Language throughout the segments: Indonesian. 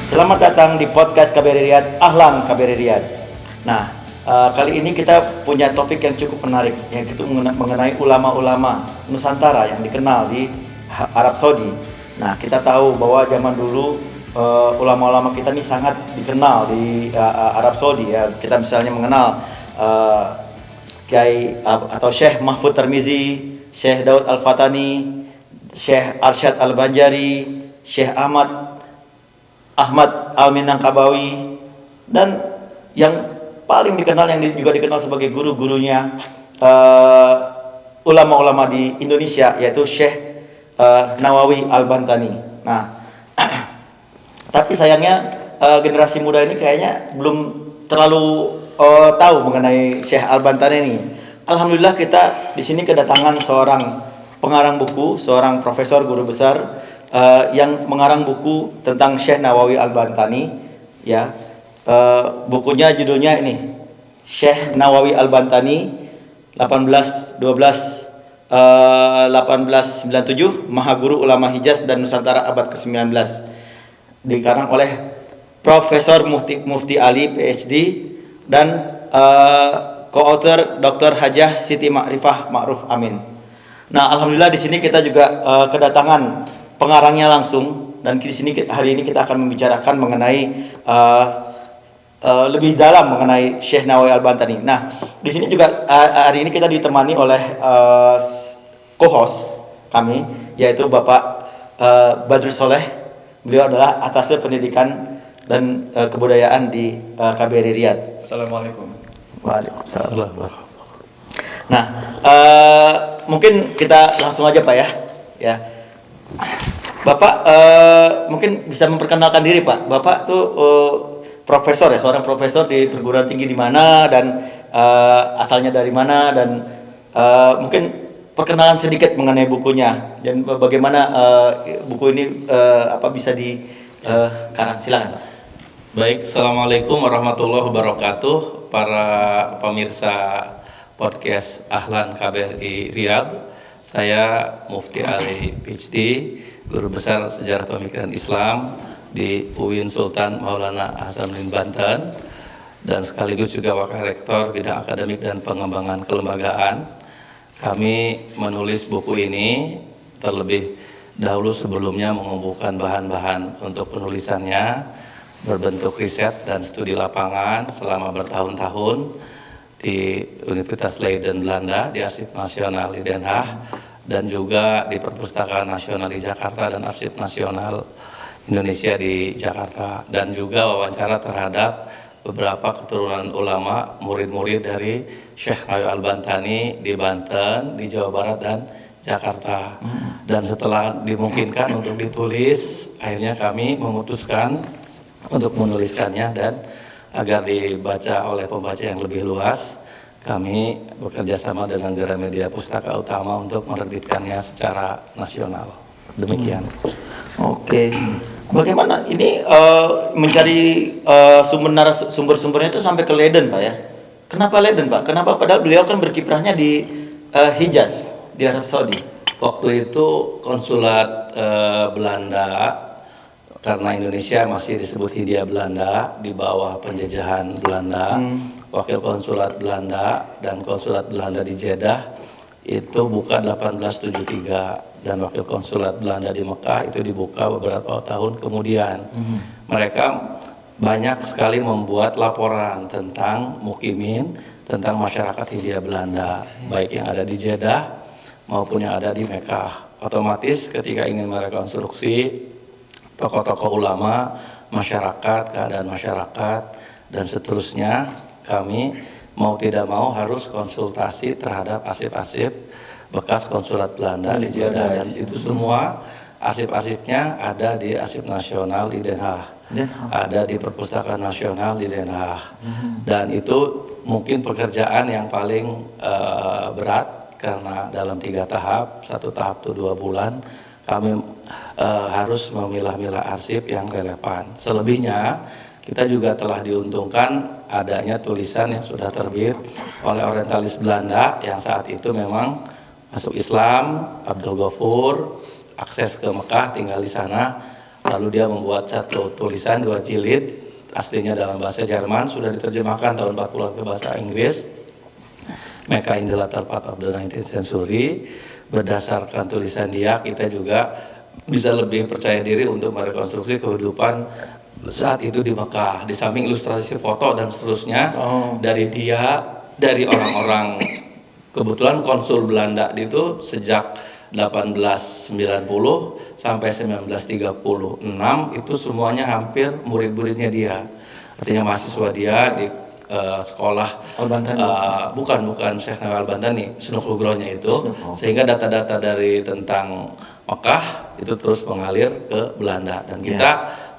Selamat datang di podcast KBRI Riyadh, Ahlan KBRI Riyadh. Nah, kali ini kita punya topik yang cukup menarik, yaitu mengenai ulama-ulama Nusantara yang dikenal di Arab Saudi. Nah, kita tahu bahwa zaman dulu ulama-ulama kita ini sangat dikenal di Arab Saudi ya. Kita misalnya mengenal Kiai atau Syekh Mahfud Tirmizi, Syekh Daud Al-Fatani, Syekh Arsyad Al-Banjari, Syekh Ahmad Al-Minangkabawi, dan yang paling dikenal yang juga dikenal sebagai guru-gurunya ulama-ulama di Indonesia, yaitu Syekh Nawawi Al-Bantani. Nah, tapi sayangnya generasi muda ini kayaknya belum terlalu tahu mengenai Syekh Al-Bantani ini. Alhamdulillah kita di sini kedatangan seorang pengarang buku, seorang profesor guru besar yang mengarang buku tentang Syekh Nawawi Al-Bantani ya. Bukunya judulnya ini, Syekh Nawawi Al-Bantani 1897 Mahaguru Ulama Hijaz dan Nusantara abad ke-19, dikarang oleh Profesor Mufti Ali PhD dan co-author Dr. Hajah Siti Ma'rifah Ma'ruf Amin. Nah, alhamdulillah di sini kita juga kedatangan pengarangnya langsung, dan di sini hari ini kita akan membicarakan mengenai lebih dalam mengenai Syekh Nawawi Al-Bantani. Nah, di sini juga hari ini kita ditemani oleh co-host kami, yaitu Bapak Badrus Soleh. Beliau adalah Atase Pendidikan dan Kebudayaan di KBRI Riyadh. Assalamualaikum. Waalaikumsalam. Nah, mungkin kita langsung aja Pak ya. Bapak mungkin bisa memperkenalkan diri Pak. Bapak tuh profesor ya, seorang profesor di perguruan tinggi di mana, dan asalnya dari mana, dan mungkin perkenalan sedikit mengenai bukunya dan bagaimana buku ini bisa dikarang. Silakan Pak. Baik, Assalamualaikum warahmatullahi wabarakatuh. Para pemirsa podcast Ahlan KBRI Riyadh, saya Mufti Ali PhD, Guru Besar Sejarah Pemikiran Islam di UIN Sultan Maulana Hasanuddin Banten, dan sekaligus juga Wakil Rektor Bidang Akademik dan Pengembangan Kelembagaan. Kami menulis buku ini terlebih dahulu sebelumnya mengumpulkan bahan-bahan untuk penulisannya berbentuk riset dan studi lapangan selama bertahun-tahun di Universitas Leiden Belanda, di Arsip Nasional di Den Haag, dan juga di Perpustakaan Nasional di Jakarta dan Arsip Nasional Indonesia di Jakarta, dan juga wawancara terhadap beberapa keturunan ulama murid-murid dari Syekh Nawawi Al-Bantani di Banten, di Jawa Barat dan Jakarta. Dan setelah dimungkinkan untuk ditulis, akhirnya kami memutuskan untuk menuliskannya, dan agar dibaca oleh pembaca yang lebih luas, kami bekerja sama dengan Gramedia Pustaka Utama untuk menerbitkannya secara nasional. Demikian. Oke. Bagaimana ini mencari sumber-sumbernya itu sampai ke Leiden Pak ya? Kenapa Leiden Pak? Kenapa, padahal beliau kan berkiprahnya di Hijaz, di Arab Saudi. Waktu itu konsulat Belanda, karena Indonesia masih disebut Hindia Belanda di bawah penjajahan Belanda, wakil konsulat Belanda dan konsulat Belanda di Jeddah itu buka 1873, dan wakil konsulat Belanda di Mekah itu dibuka beberapa tahun kemudian. Mereka banyak sekali membuat laporan tentang mukimin, tentang masyarakat Hindia Belanda, baik yang ada di Jeddah maupun yang ada di Mekah. Otomatis ketika ingin merekonstruksi tokoh-tokoh ulama, masyarakat, keadaan masyarakat, dan seterusnya, kami mau tidak mau harus konsultasi terhadap arsip-arsip bekas konsulat Belanda di Jeddah, dan itu semua arsip-arsipnya ada di Arsip Nasional di Den Haag, ada di Perpustakaan Nasional di Den Haag, dan itu mungkin pekerjaan yang paling berat, karena dalam 3 tahap, 1 tahap itu 2 bulan, kami harus memilah-milah arsip yang relevan. Selebihnya kita juga telah diuntungkan adanya tulisan yang sudah terbit oleh orientalis Belanda yang saat itu memang masuk Islam, Abdul Ghafur, akses ke Mekah, tinggal di sana, Lalu dia membuat satu tulisan 2 jilid, aslinya dalam bahasa Jerman, sudah diterjemahkan tahun 40-an ke bahasa Inggris. Mecca in the Latter Part of the 19th Century. Berdasarkan tulisan dia, kita juga bisa lebih percaya diri untuk merekonstruksi kehidupan saat itu di Mekah. Di samping ilustrasi foto dan seterusnya, dari dia, dari orang-orang, kebetulan konsul Belanda itu sejak 1890 sampai 1936 itu semuanya hampir murid-muridnya dia. Artinya mahasiswa dia di sekolah Al-Bantani. Bukan Syekh Nawawi Al-Bantani, Sunuk Nugrohonya itu. Sehingga data-data dari tentang Mekah itu terus mengalir ke Belanda, dan kita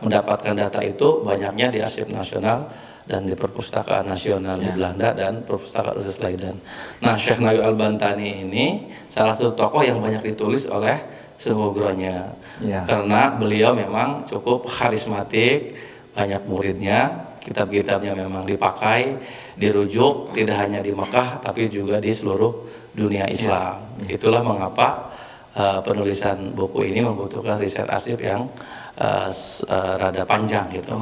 mendapatkan data itu banyaknya di Arsip Nasional dan di Perpustakaan Nasional di Belanda dan Perpustakaan Universitas Leiden. Nah, Syekh Nawawi Al-Bantani ini salah satu tokoh yang banyak ditulis oleh Sunuk Nugrohonya, karena beliau memang cukup karismatik, banyak muridnya. Kitab-kitabnya memang dipakai, dirujuk tidak hanya di Mekah tapi juga di seluruh dunia Islam. Itulah mengapa penulisan buku ini membutuhkan riset arsip yang rada panjang gitu.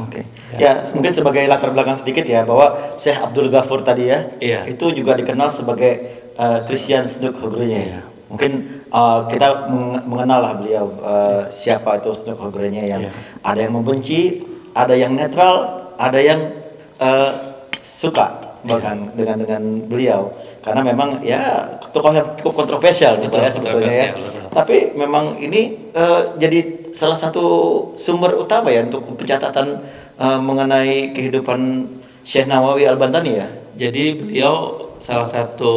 Ya, mungkin sebagai latar belakang sedikit ya, bahwa Syekh Abdul Ghafur tadi ya, itu juga dikenal sebagai Christian Sunuk Nugrohonya. Mungkin kita mengenal lah beliau, siapa itu Sunuk Nugrohonya, yang ada yang membenci, ada yang netral, ada yang suka bahkan dengan beliau, karena memang ya tokoh yang cukup kontroversial gitu ya sebetulnya ya. Tapi memang ini jadi salah satu sumber utama ya untuk pencatatan mengenai kehidupan Syekh Nawawi Al-Bantani ya. Jadi beliau salah satu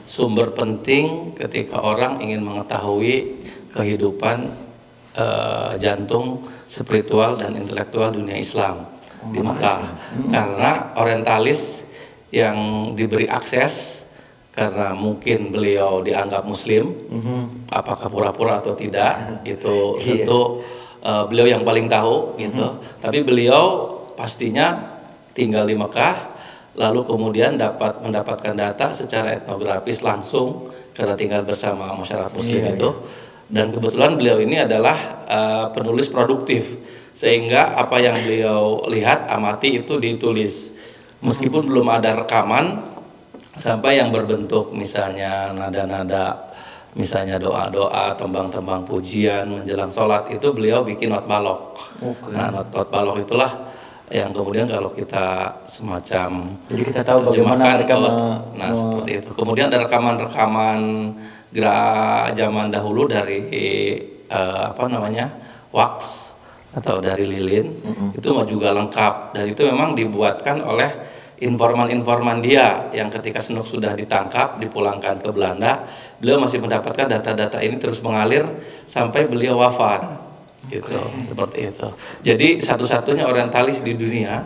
sumber penting ketika orang ingin mengetahui kehidupan jantung spiritual dan intelektual dunia Islam di Mekah. Karena orientalis yang diberi akses, karena mungkin beliau dianggap Muslim, apakah pura-pura atau tidak, itu tentu beliau yang paling tahu gitu. Tapi beliau pastinya tinggal di Mekah, lalu kemudian mendapatkan data secara etnografis langsung karena tinggal bersama masyarakat Muslim itu. Dan kebetulan beliau ini adalah penulis produktif, sehingga apa yang beliau lihat, amati itu ditulis, meskipun belum ada rekaman sampai yang berbentuk misalnya nada-nada, misalnya doa-doa, tembang-tembang pujian menjelang sholat, itu beliau bikin not balok. Nah, not balok itulah yang kemudian kalau kita semacam, jadi kita tahu bagaimana mereka seperti itu. Kemudian ada rekaman-rekaman zaman dahulu dari wax atau dari lilin, itu juga lengkap, dan itu memang dibuatkan oleh informan-informan dia yang ketika Sunuk sudah ditangkap, dipulangkan ke Belanda, beliau masih mendapatkan data-data ini terus mengalir sampai beliau wafat gitu. Seperti itu. Jadi satu-satunya orientalis di dunia,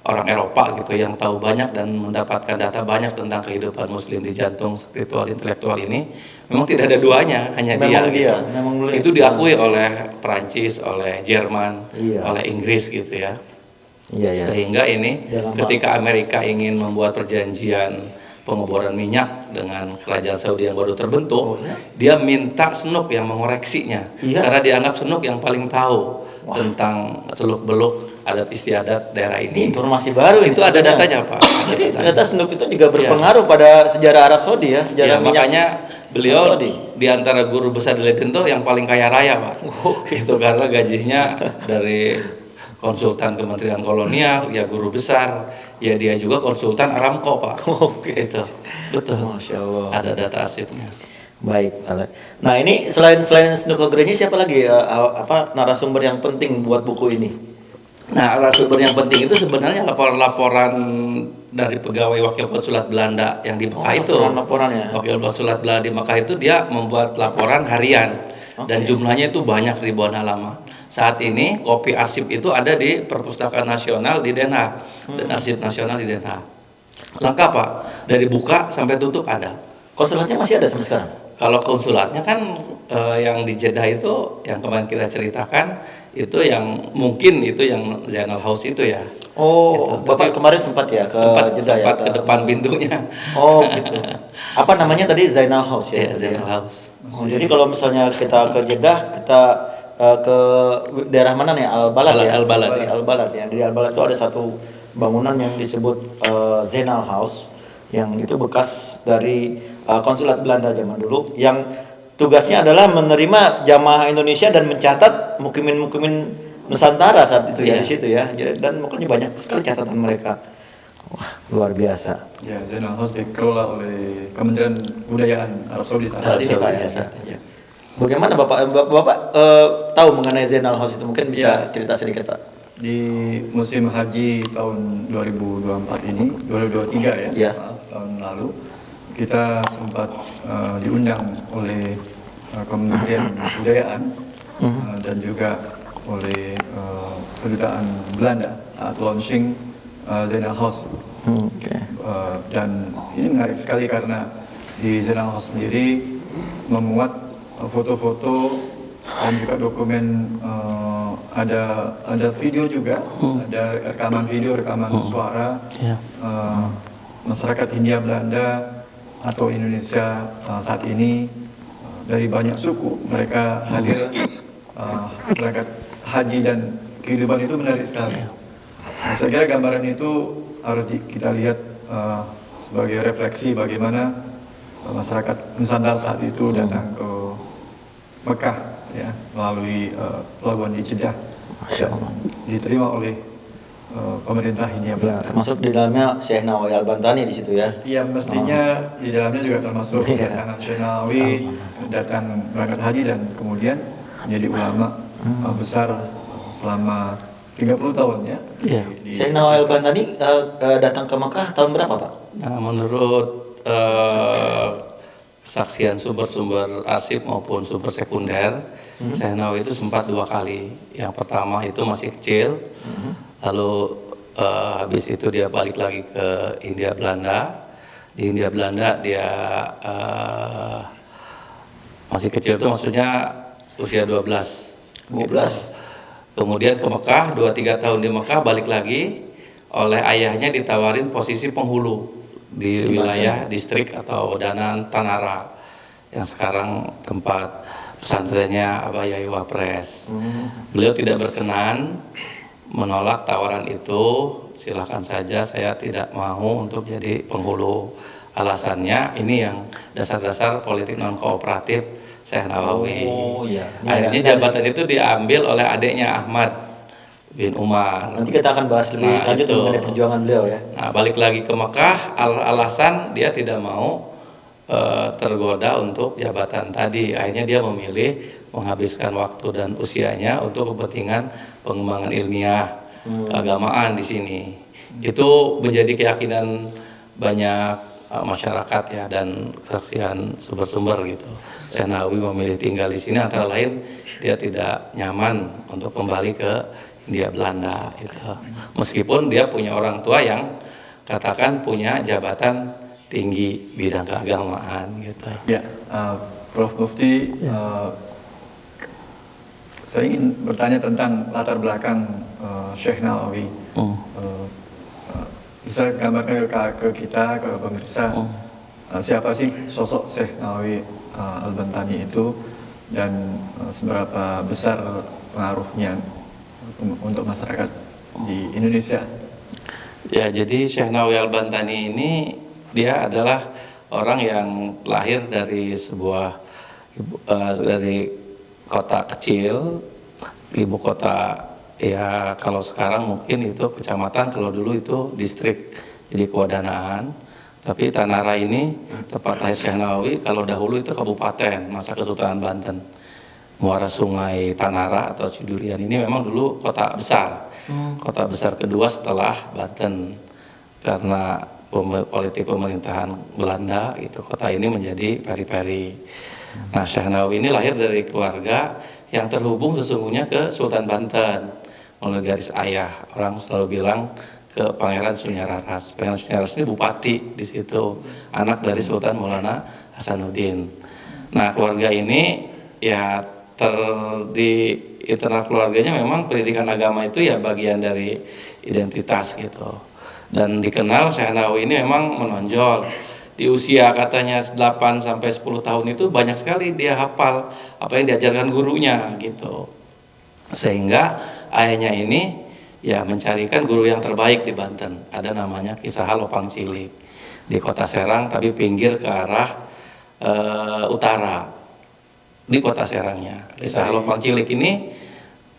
orang Eropa gitu, yang tahu banyak dan mendapatkan data banyak tentang kehidupan Muslim di jantung spiritual intelektual ini, memang tidak ada duanya, hanya memang dia. Gitu. Itu diakui oleh Perancis, oleh Jerman, oleh Inggris gitu ya. Sehingga ini ketika Amerika ingin membuat perjanjian pengeboran minyak dengan kerajaan Saudi yang baru terbentuk, dia minta Sunuk yang mengoreksinya, karena dianggap Sunuk yang paling tahu tentang seluk-beluk adat istiadat daerah ini. Informasi baru itu ada datanya Pak. Jadi ternyata Sunuk itu juga berpengaruh pada sejarah Arab Saudi ya, sejarah minyak. Makanya beliau di antara guru besar di Leiden tuh yang paling kaya raya Pak. Itu karena gajinya dari konsultan Kementerian Kolonial, ya guru besar, ya dia juga konsultan Aramco Pak. Itu betul. Masya Allah. Ada data arsipnya. Baik. Nah ini selain Sunuk Nugroho siapa lagi narasumber yang penting buat buku ini? Nah, narasumber yang penting itu sebenarnya laporan-laporan dari pegawai wakil konsulat Belanda yang di Mekah itu. Laporannya. Wakil konsulat Belanda di Mekah itu dia membuat laporan harian dan jumlahnya itu banyak, ribuan halaman. Saat ini kopi arsip itu ada di Perpustakaan Nasional di Den Haag dan Arsip Nasional di Den Haag. Lengkap Pak, dari buka sampai tutup ada. Konsulatnya masih ada sampai sekarang? Kalau konsulatnya kan yang di Jeddah itu yang kemarin kita ceritakan, itu yang mungkin itu yang Zainal House itu ya. Oh, gitu. Bapak kemarin sempat ya ke Jeddah ya? Sempat ke depan pintunya. Oh gitu. Apa namanya tadi, Zainal House ya? Zainal House. Oh, jadi kalau misalnya kita ke Jeddah, kita ke daerah mana nih, Al-Balad ya? Al-Balad, Di Al-Balad ya. Di Al-Balad itu ada satu bangunan yang disebut Zainal House, yang itu bekas dari konsulat Belanda zaman dulu, yang tugasnya adalah menerima jamaah Indonesia dan mencatat mukimin-mukimin Nusantara saat itu ya Iya. di situ ya. Dan makanya banyak sekali catatan mereka. Wah, luar biasa. Ya, Zainal House dikelola oleh Kementerian Kebudayaan Arab Saudi saat Saat itu. ini Pak ya. biasa. Ya. Bagaimana Bapak tahu mengenai Zainal House itu? Mungkin bisa Ya. cerita sedikit Pak. Di musim haji tahun 2024 ini, 2023 ya, Ya. maaf, tahun lalu, kita sempat diundang oleh Kementerian Kebudayaan dan juga oleh kedutaan Belanda saat launching Zainal House. Oke. Dan ini menarik sekali karena di Zainal House sendiri memuat foto-foto dan juga dokumen, ada video juga, ada rekaman video, rekaman suara Ya. masyarakat Hindia Belanda atau Indonesia saat ini, dari banyak suku mereka hadir berangkat haji, dan kehidupan itu menarik sekali. Nah, saya kira gambaran itu harus kita lihat sebagai refleksi bagaimana masyarakat Nusantara saat itu datang ke Mekah ya, melalui pelabuhan di Jeddah dan diterima oleh pemerintah Hindia Ya, Belanda. termasuk di dalamnya Syekh Nawawi Al-Bantani di situ ya. Iya, mestinya di dalamnya juga termasuk Iya. kedatangan Syekh Nawawi, datang berangkat haji dan kemudian menjadi ulama besar selama 30 tahun ya. Iya. Syekh Nawawi Al-Bantani datang ke Mekah tahun berapa Pak? Nah, menurut kesaksian sumber-sumber arsip maupun sumber sekunder, Syekh Nawawi itu sempat 2 kali. Yang pertama itu masih kecil, lalu habis itu dia balik lagi ke Hindia Belanda. Di Hindia Belanda dia masih kecil itu maksudnya usia 12. 12. Kemudian ke Mekah, 2-3 tahun di Mekah, balik lagi, oleh ayahnya ditawarin posisi penghulu di wilayah distrik atau Danan Tanara, yang sekarang tempat pesantrennya Abah Yai Wapres. Beliau tidak berkenan, menolak tawaran itu. Silakan saja, saya tidak mau untuk jadi penghulu. Alasannya ini yang dasar-dasar politik non kooperatif Syekh Nawawi. Oh, iya. Akhirnya jabatan itu diambil oleh adiknya Ahmad bin Umar. Nanti kita akan bahas lebih Nah, lanjut itu. mengenai perjuangan beliau ya. Nah, balik lagi ke Mekah, alasan dia tidak mau tergoda untuk jabatan tadi. Akhirnya dia memilih menghabiskan waktu dan usianya untuk kepentingan pengembangan ilmiah keagamaan di sini. Itu menjadi keyakinan banyak masyarakat ya, dan kesaksian sumber-sumber gitu. Syekh Nawawi memilih tinggal di sini antara lain dia tidak nyaman untuk kembali ke Hindia Belanda gitu. Meskipun dia punya orang tua yang katakan punya jabatan tinggi bidang keagamaan gitu. Ya, Prof. Mufti, saya ingin bertanya tentang latar belakang Syekh Nawawi. Bisa gambarkan ke kita, ke pemirsa, siapa sih sosok Syekh Nawawi Al-Bantani itu, dan seberapa besar pengaruhnya untuk masyarakat di Indonesia? Ya, jadi Syekh Nawawi Al-Bantani ini dia adalah orang yang lahir dari sebuah dari kota kecil, ibu kota ya, kalau sekarang mungkin itu kecamatan, kalau dulu itu distrik, jadi kewadanaan. Tapi Tanara ini tempat lahir Syekh Nawawi, kalau dahulu itu kabupaten masa Kesultanan Banten. Muara Sungai Tanara atau Cidurian ini memang dulu kota besar, kota besar kedua setelah Banten, karena politik pemerintahan Belanda itu kota ini menjadi peri-peri. Nah, Syekh Nawawi ini lahir dari keluarga yang terhubung sesungguhnya ke Sultan Banten melalui garis ayah. Orang selalu bilang ke Pangeran Sunyararas. Pangeran Sunyararas ini bupati di situ, anak dari Sultan Maulana Hasanuddin. Nah, keluarga ini ya di internal keluarganya memang pendidikan agama itu ya bagian dari identitas gitu. Dan dikenal Syekh Nawawi ini memang menonjol. Di usia katanya 8 sampai 10 tahun itu banyak sekali dia hafal apa yang diajarkan gurunya gitu. Sehingga ayahnya ini ya mencarikan guru yang terbaik di Banten. Ada namanya Kisah Lopang Cilik di Kota Serang, tapi pinggir ke arah utara di Kota Serangnya. Kisah Lopang Cilik ini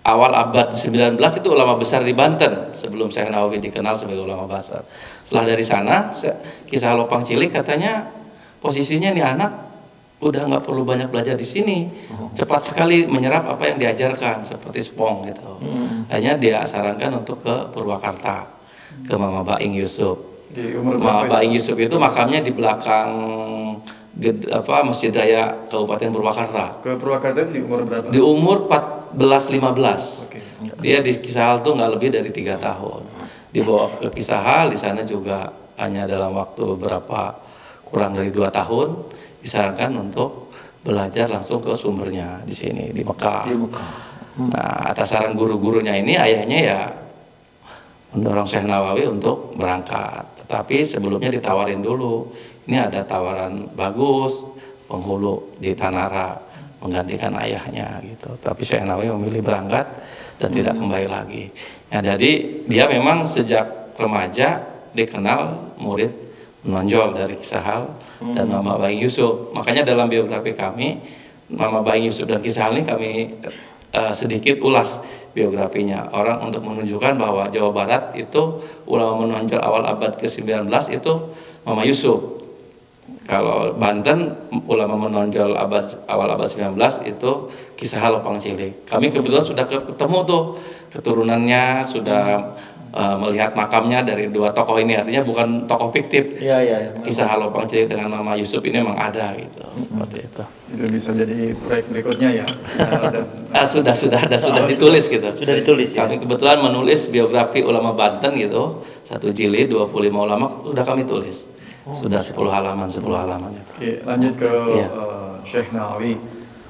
awal abad 19 itu ulama besar di Banten sebelum Syekh Nawawi dikenal sebagai ulama besar. Setelah dari sana Kisah Lopang Cilik katanya posisinya nih anak udah nggak perlu banyak belajar di sini, cepat sekali menyerap apa yang diajarkan seperti Spong gitu. Hanya dia sarankan untuk ke Purwakarta, ke Mama Baing Yusuf. Di umur Mama berapa Baing Yusuf itu makamnya di belakang Masjid Raya Kabupaten Purwakarta. Ke Purwakarta di umur berapa? Di umur 14-15. Oke. Dia di Kisahal tuh nggak lebih dari 3 tahun. Dibawa ke Kisahal, di sana juga hanya dalam waktu berapa kurang dari 2 tahun disarankan untuk belajar langsung ke sumbernya di sini di Mekah. Nah, atas saran guru-gurunya ini ayahnya ya mendorong Syekh Nawawi untuk berangkat. Tetapi sebelumnya ditawarin dulu. Ini ada tawaran bagus penghulu di Tanara menggantikan ayahnya gitu. Tapi Syekh Nawawi memilih berangkat dan tidak kembali lagi. Ya, jadi dia memang sejak remaja dikenal murid menonjol dari Kisahal dan Mama Baing Yusuf. Makanya dalam biografi kami Mama Baing Yusuf dan Kisahal ini kami sedikit ulas biografinya. Orang untuk menunjukkan bahwa Jawa Barat itu ulama menonjol awal abad ke-19 itu Mama Yusuf. Kalau Banten ulama menonjol awal abad 19 itu Kisahal Lopang Cilik. Kami kebetulan sudah ketemu tuh keturunannya, sudah melihat makamnya dari 2 tokoh ini, artinya bukan tokoh fiktif. Iya. Kisah Lopang Cilik dengan Mama Yusuf ini memang ada gitu, seperti itu. Itu bisa jadi proyek berikutnya ya. Sudah ditulis gitu. Sudah ditulis ya. Kami kebetulan menulis biografi ulama Banten gitu, 1 jilid 25 ulama sudah kami tulis. Sudah 10 halaman gitu. Oke, lanjut ke Iya. Syekh Nawawi.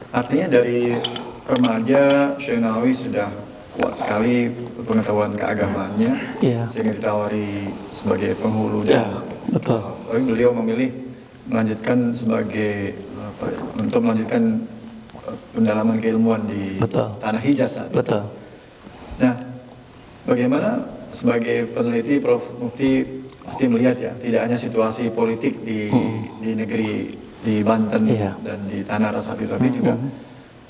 Artinya dari remaja Syekh Nawawi sudah kuat sekali pengetahuan keagamaannya, sehingga ditawari sebagai penghulu Ya, dan betul. tapi beliau memilih melanjutkan untuk melanjutkan pendalaman keilmuan di Betul. tanah Hijaz saat itu. Betul. Nah, bagaimana sebagai peneliti Prof. Mufti pasti melihat ya, tidak hanya situasi politik di negeri di Banten Iya. dan di Tanah saat itu, tapi juga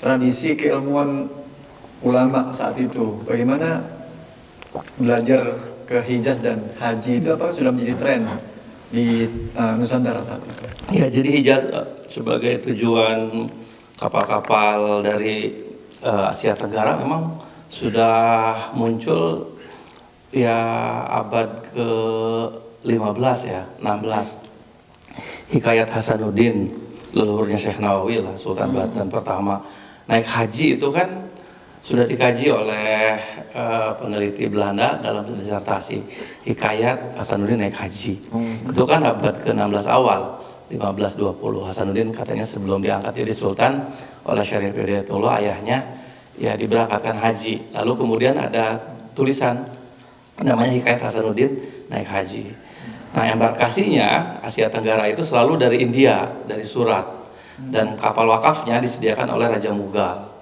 tradisi keilmuan ulama saat itu. Bagaimana belajar ke Hijaz dan haji itu apakah sudah menjadi tren di Nusantara saat itu? Ya, jadi Hijaz sebagai tujuan kapal-kapal dari Asia Tenggara memang sudah muncul ya abad ke-15 ya, 16. Hikayat Hasanuddin, leluhurnya Syekh Nawawi lah, Sultan Banten pertama naik haji itu kan sudah dikaji oleh peneliti Belanda dalam disertasi Hikayat Hasanuddin naik haji. Itu kan abad ke-16 awal, 1520. Hasanuddin katanya sebelum diangkat jadi sultan oleh Syarif Hidayatullah ayahnya ya diberangkatkan haji. Lalu kemudian ada tulisan namanya Hikayat Hasanuddin naik haji. Nah, embarkasinya Asia Tenggara itu selalu dari India, dari Surat, dan kapal wakafnya disediakan oleh Raja Mughal.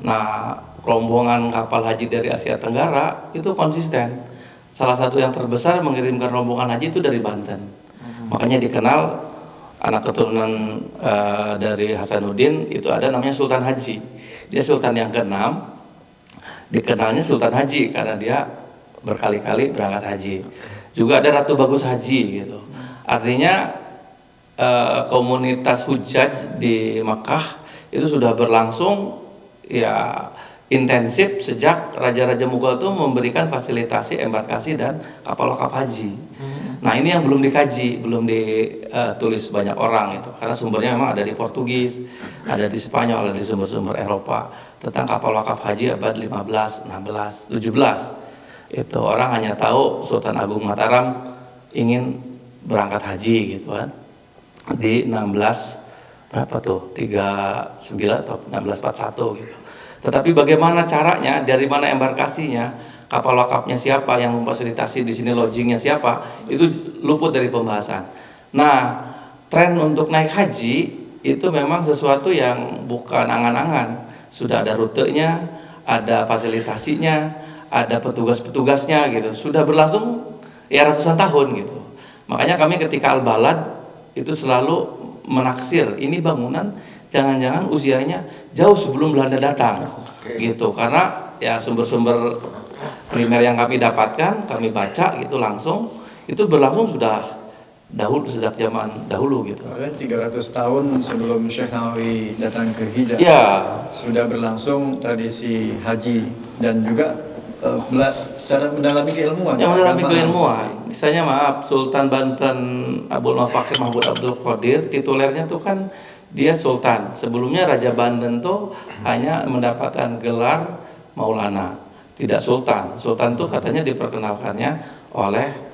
Nah, rombongan kapal haji dari Asia Tenggara itu konsisten. Salah satu yang terbesar mengirimkan rombongan haji itu dari Banten. Makanya dikenal anak keturunan dari Hasanuddin itu ada namanya Sultan Haji. Dia sultan yang ke-6, dikenalnya Sultan Haji karena dia berkali-kali berangkat haji. Juga ada Ratu Bagus Haji gitu. Artinya komunitas hujaj di Makkah itu sudah berlangsung ya intensif sejak raja-raja Mughal itu memberikan fasilitasi embarkasi dan kapal wakaf haji. Nah, ini yang belum dikaji, belum ditulis banyak orang itu, karena sumbernya memang ada di Portugis, ada di Spanyol, ada di sumber-sumber Eropa tentang kapal wakaf haji abad 15, 16, 17. Itu orang hanya tahu Sultan Agung Mataram ingin berangkat haji gitu kan di 16 berapa tuh 39 atau 1641 gitu. Tetapi bagaimana caranya, dari mana embarkasinya, kapal wakafnya siapa, yang memfasilitasi di sini lodgingnya siapa, itu luput dari pembahasan. Nah, tren untuk naik haji itu memang sesuatu yang bukan angan-angan, sudah ada rutenya, ada fasilitasinya, ada petugas-petugasnya gitu. Sudah berlangsung ya ratusan tahun gitu. Makanya kami ketika Al-Balad itu selalu menaksir ini bangunan jangan-jangan usianya jauh sebelum Belanda datang. Gitu. Karena ya sumber-sumber primer yang kami dapatkan, kami baca gitu langsung, itu berlangsung sudah sejak zaman dahulu gitu. 300 tahun sebelum Syekh Nawawi datang ke Hijaz, Ya, sudah berlangsung tradisi haji dan juga secara mendalami keilmuan. yang mendalami keagamaan keilmuan. pasti. Misalnya maaf, Sultan Banten Abdul Mufakir Mahmud Abdul Qadir, titulernya tuh kan dia Sultan. Sebelumnya Raja Banten tuh hanya mendapatkan gelar Maulana, tidak Sultan. Sultan tuh katanya diperkenalkannya oleh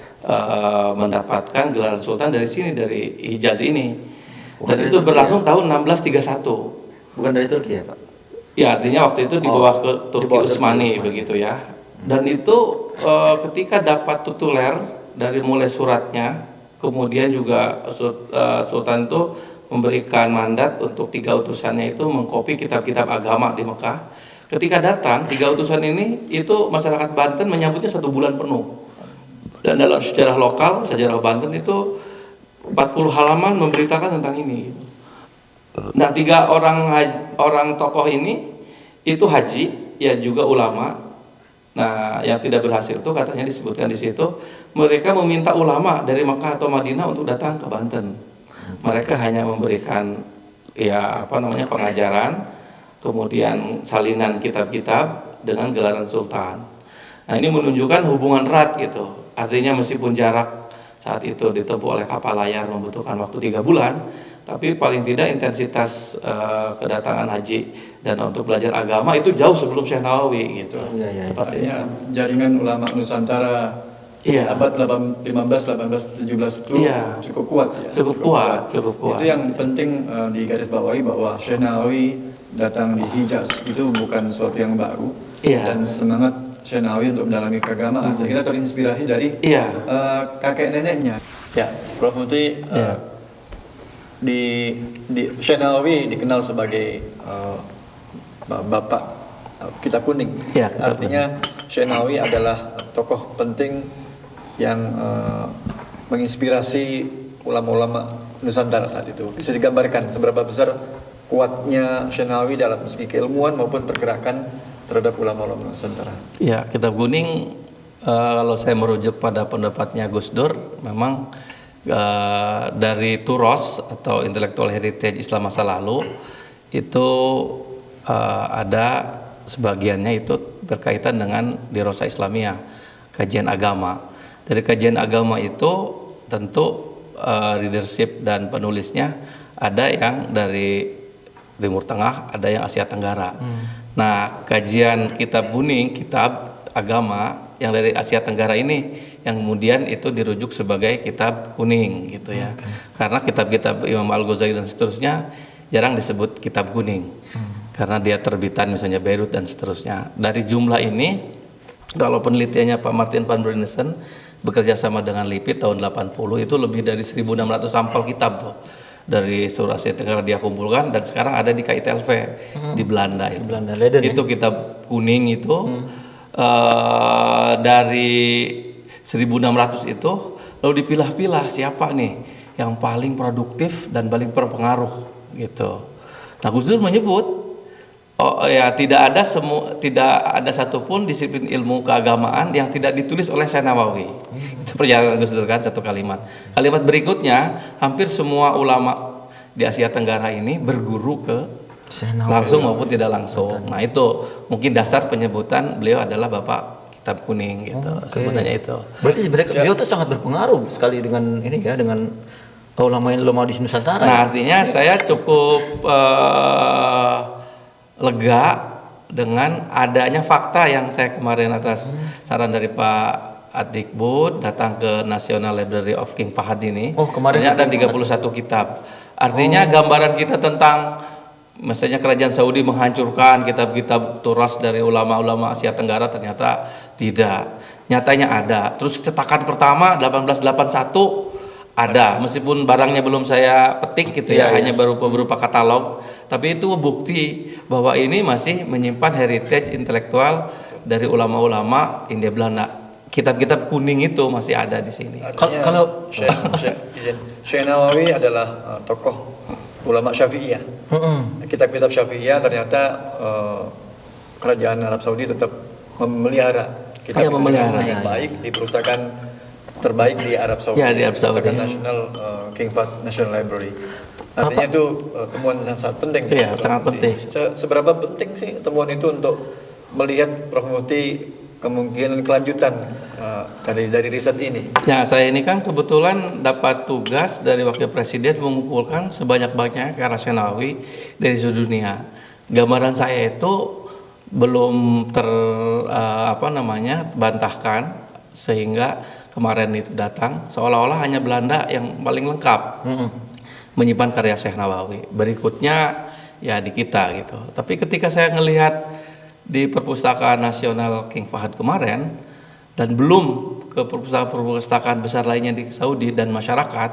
mendapatkan gelar Sultan dari sini, dari Hijaz ini. Bukan Dan dari itu Turki berlangsung ya? tahun 1631. Bukan dari Turki ya Pak? Ya, artinya waktu itu di bawah ke di Turki bawah Turki Utsmani Utsmani. begitu ya. Dan itu ketika dapat tutuler dari mulai suratnya, kemudian juga Sultan itu memberikan mandat untuk 3 utusannya itu mengkopi kitab-kitab agama di Mekah. Ketika datang 3 utusan ini, itu masyarakat Banten menyambutnya 1 bulan penuh. Dan dalam sejarah lokal, sejarah Banten itu 40 halaman memberitakan tentang ini. Nah, 3 orang tokoh ini itu haji, ya juga ulama. Nah, yang tidak berhasil itu katanya disebutkan di situ, mereka meminta ulama dari Mekah atau Madinah untuk datang ke Banten. Mereka hanya memberikan ya pengajaran, kemudian salinan kitab-kitab dengan gelaran sultan. Nah, ini menunjukkan hubungan erat gitu. Artinya meskipun jarak saat itu ditempuh oleh kapal layar membutuhkan waktu 3 bulan, tapi paling tidak intensitas kedatangan haji dan untuk belajar agama itu jauh sebelum Syekh Nawawi gitu. Iya. Seperti Artinya jaringan ulama Nusantara Iya. abad 15, 18, 17 itu Iya. cukup kuat ya. Cukup kuat. Itu yang penting digarisbawahi bahwa Syekh Nawawi datang di Hijaz itu bukan sesuatu yang baru. Iya. Dan semangat Syekh Nawawi untuk mendalami keagamaan saya kira terinspirasi dari Iya. kakek neneknya. Ya, Prof Muti Iya. di Syekh Nawawi dikenal sebagai bapak kitab kuning. Iya, kitab Artinya Syekh Nawawi adalah tokoh penting yang menginspirasi ulama-ulama Nusantara saat itu. Bisa digambarkan seberapa besar kuatnya Syekh Nawawi dalam segi keilmuan maupun pergerakan terhadap ulama-ulama Nusantara. Ya, kitab kuning kalau saya merujuk pada pendapatnya Gus Dur, memang dari Turos atau Intellectual Heritage Islam masa lalu itu ada sebagiannya itu berkaitan dengan Dirosah Islamiyah, kajian agama. Dari kajian agama itu tentu leadership dan penulisnya ada yang dari Timur Tengah, ada yang Asia Tenggara. Nah, kajian kitab kuning, kitab agama yang dari Asia Tenggara ini yang kemudian itu dirujuk sebagai kitab kuning gitu ya. Karena kitab-kitab Imam Al-Ghazali dan seterusnya jarang disebut kitab kuning. Karena dia terbitan misalnya Beirut dan seterusnya. Dari jumlah ini kalau penelitiannya Pak Martin van Brunissen bekerja sama dengan LIPI tahun 80 itu lebih dari 1.600 sampel kitab tuh. Dari seluruh Asia Tenggara dia kumpulkan dan sekarang ada di KITLV di Belanda itu. Di Belanda, Leiden, itu kitab kuning itu dari 1.600 itu lalu dipilah-pilah siapa nih yang paling produktif dan paling berpengaruh gitu. Nah, Gus Dur menyebut tidak ada satupun disiplin ilmu keagamaan yang tidak ditulis oleh Syekh Nawawi. Itu perjalanan Gus Dur kan satu kalimat. Kalimat berikutnya, hampir semua ulama di Asia Tenggara ini berguru ke langsung maupun tidak langsung. Nah, itu mungkin dasar penyebutan beliau adalah Bapak Kitab Kuning gitu. Sebutannya itu. Berarti sebenarnya beliau tuh sangat berpengaruh sekali dengan ini ya, dengan ulama di Nusantara. Nah, artinya saya cukup lega dengan adanya fakta yang saya kemarin atas saran dari Pak Adikbud datang ke National Library of King Fahad ini. Oh, kemarin ada 31 kitab. Artinya gambaran kita tentang misalnya kerajaan Saudi menghancurkan kitab-kitab turas dari ulama-ulama Asia Tenggara ternyata tidak. Nyatanya ada. Terus cetakan pertama 1881 ada, meskipun barangnya belum saya petik gitu ya, hanya berupa katalog, tapi itu bukti bahwa ini masih menyimpan heritage intelektual dari ulama-ulama Hindia Belanda. Kitab-kitab kuning itu masih ada di sini. Artinya, Kalau- Syekh Nawawi adalah tokoh ulama Syafi'iyah. Kitab-kitab Syafi'iyah ternyata kerajaan Arab Saudi tetap memelihara kitab Ya, memelihara. yang baik di perpustakaan terbaik di Arab Saudi. Ya, di Arab Saudi. Perpustakaan Nasional King Fahd National Library. Artinya itu temuan yang sangat penting. Iya, sangat penting. Seberapa penting sih temuan itu untuk melihat Prof. Mufti kemungkinan kelanjutan dari riset ini? Ya, saya ini kan kebetulan dapat tugas dari Wakil Presiden mengumpulkan sebanyak-banyaknya karya Syekh Nawawi dari seluruh dunia. Gambaran saya itu belum bantahkan sehingga kemarin itu datang seolah-olah hanya Belanda yang paling lengkap menyimpan karya Syekh Nawawi. Berikutnya ya di kita gitu. Tapi ketika saya melihat di Perpustakaan Nasional King Fahd kemarin dan belum ke perpustakaan besar lainnya di Saudi dan masyarakat,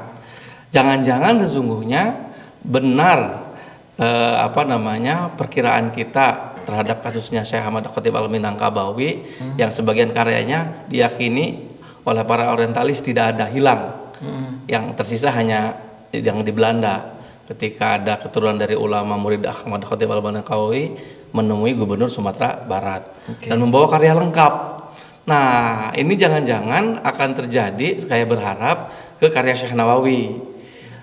jangan-jangan sesungguhnya benar perkiraan kita terhadap kasusnya Syekh Ahmad Khatib Al-Minangkabawi yang sebagian karyanya diyakini oleh para orientalis tidak ada, hilang. Yang tersisa hanya yang di Belanda ketika ada keturunan dari ulama murid Ahmad Khatib Al-Minangkabawi menemui gubernur Sumatera Barat dan membawa karya lengkap. Nah, ini jangan-jangan akan terjadi, saya berharap, ke karya Syekh Nawawi.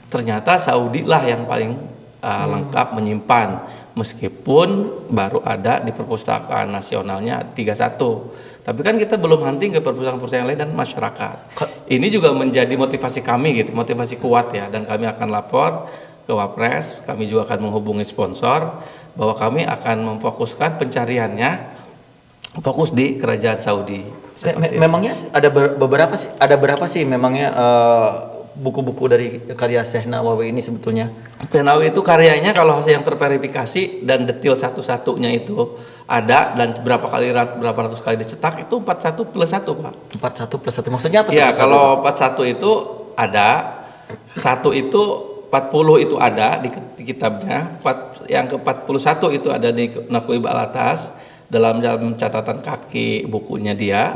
Ternyata Saudi lah yang paling lengkap menyimpan, meskipun baru ada di perpustakaan nasionalnya 31. Tapi kan kita belum hunting ke perpustakaan-perpustakaan lain dan masyarakat. Ini juga menjadi motivasi kami gitu, motivasi kuat ya, dan kami akan lapor ke Wapres, kami juga akan menghubungi sponsor bahwa kami akan memfokuskan pencariannya fokus di kerajaan Saudi. Memangnya ada berapa sih memangnya buku-buku dari karya Syekh Nawawi ini sebetulnya? Syekh Nawawi itu karyanya kalau yang terverifikasi dan detail satu-satunya itu ada, dan berapa ratus kali dicetak itu 41 plus 1, Pak. 41 plus 1 maksudnya apa? Ya, tuh? kalau 41 itu ada, 1 itu 40 itu ada di kitabnya, yang ke-41 itu ada di Naqib al-Atas dalam catatan kaki bukunya dia.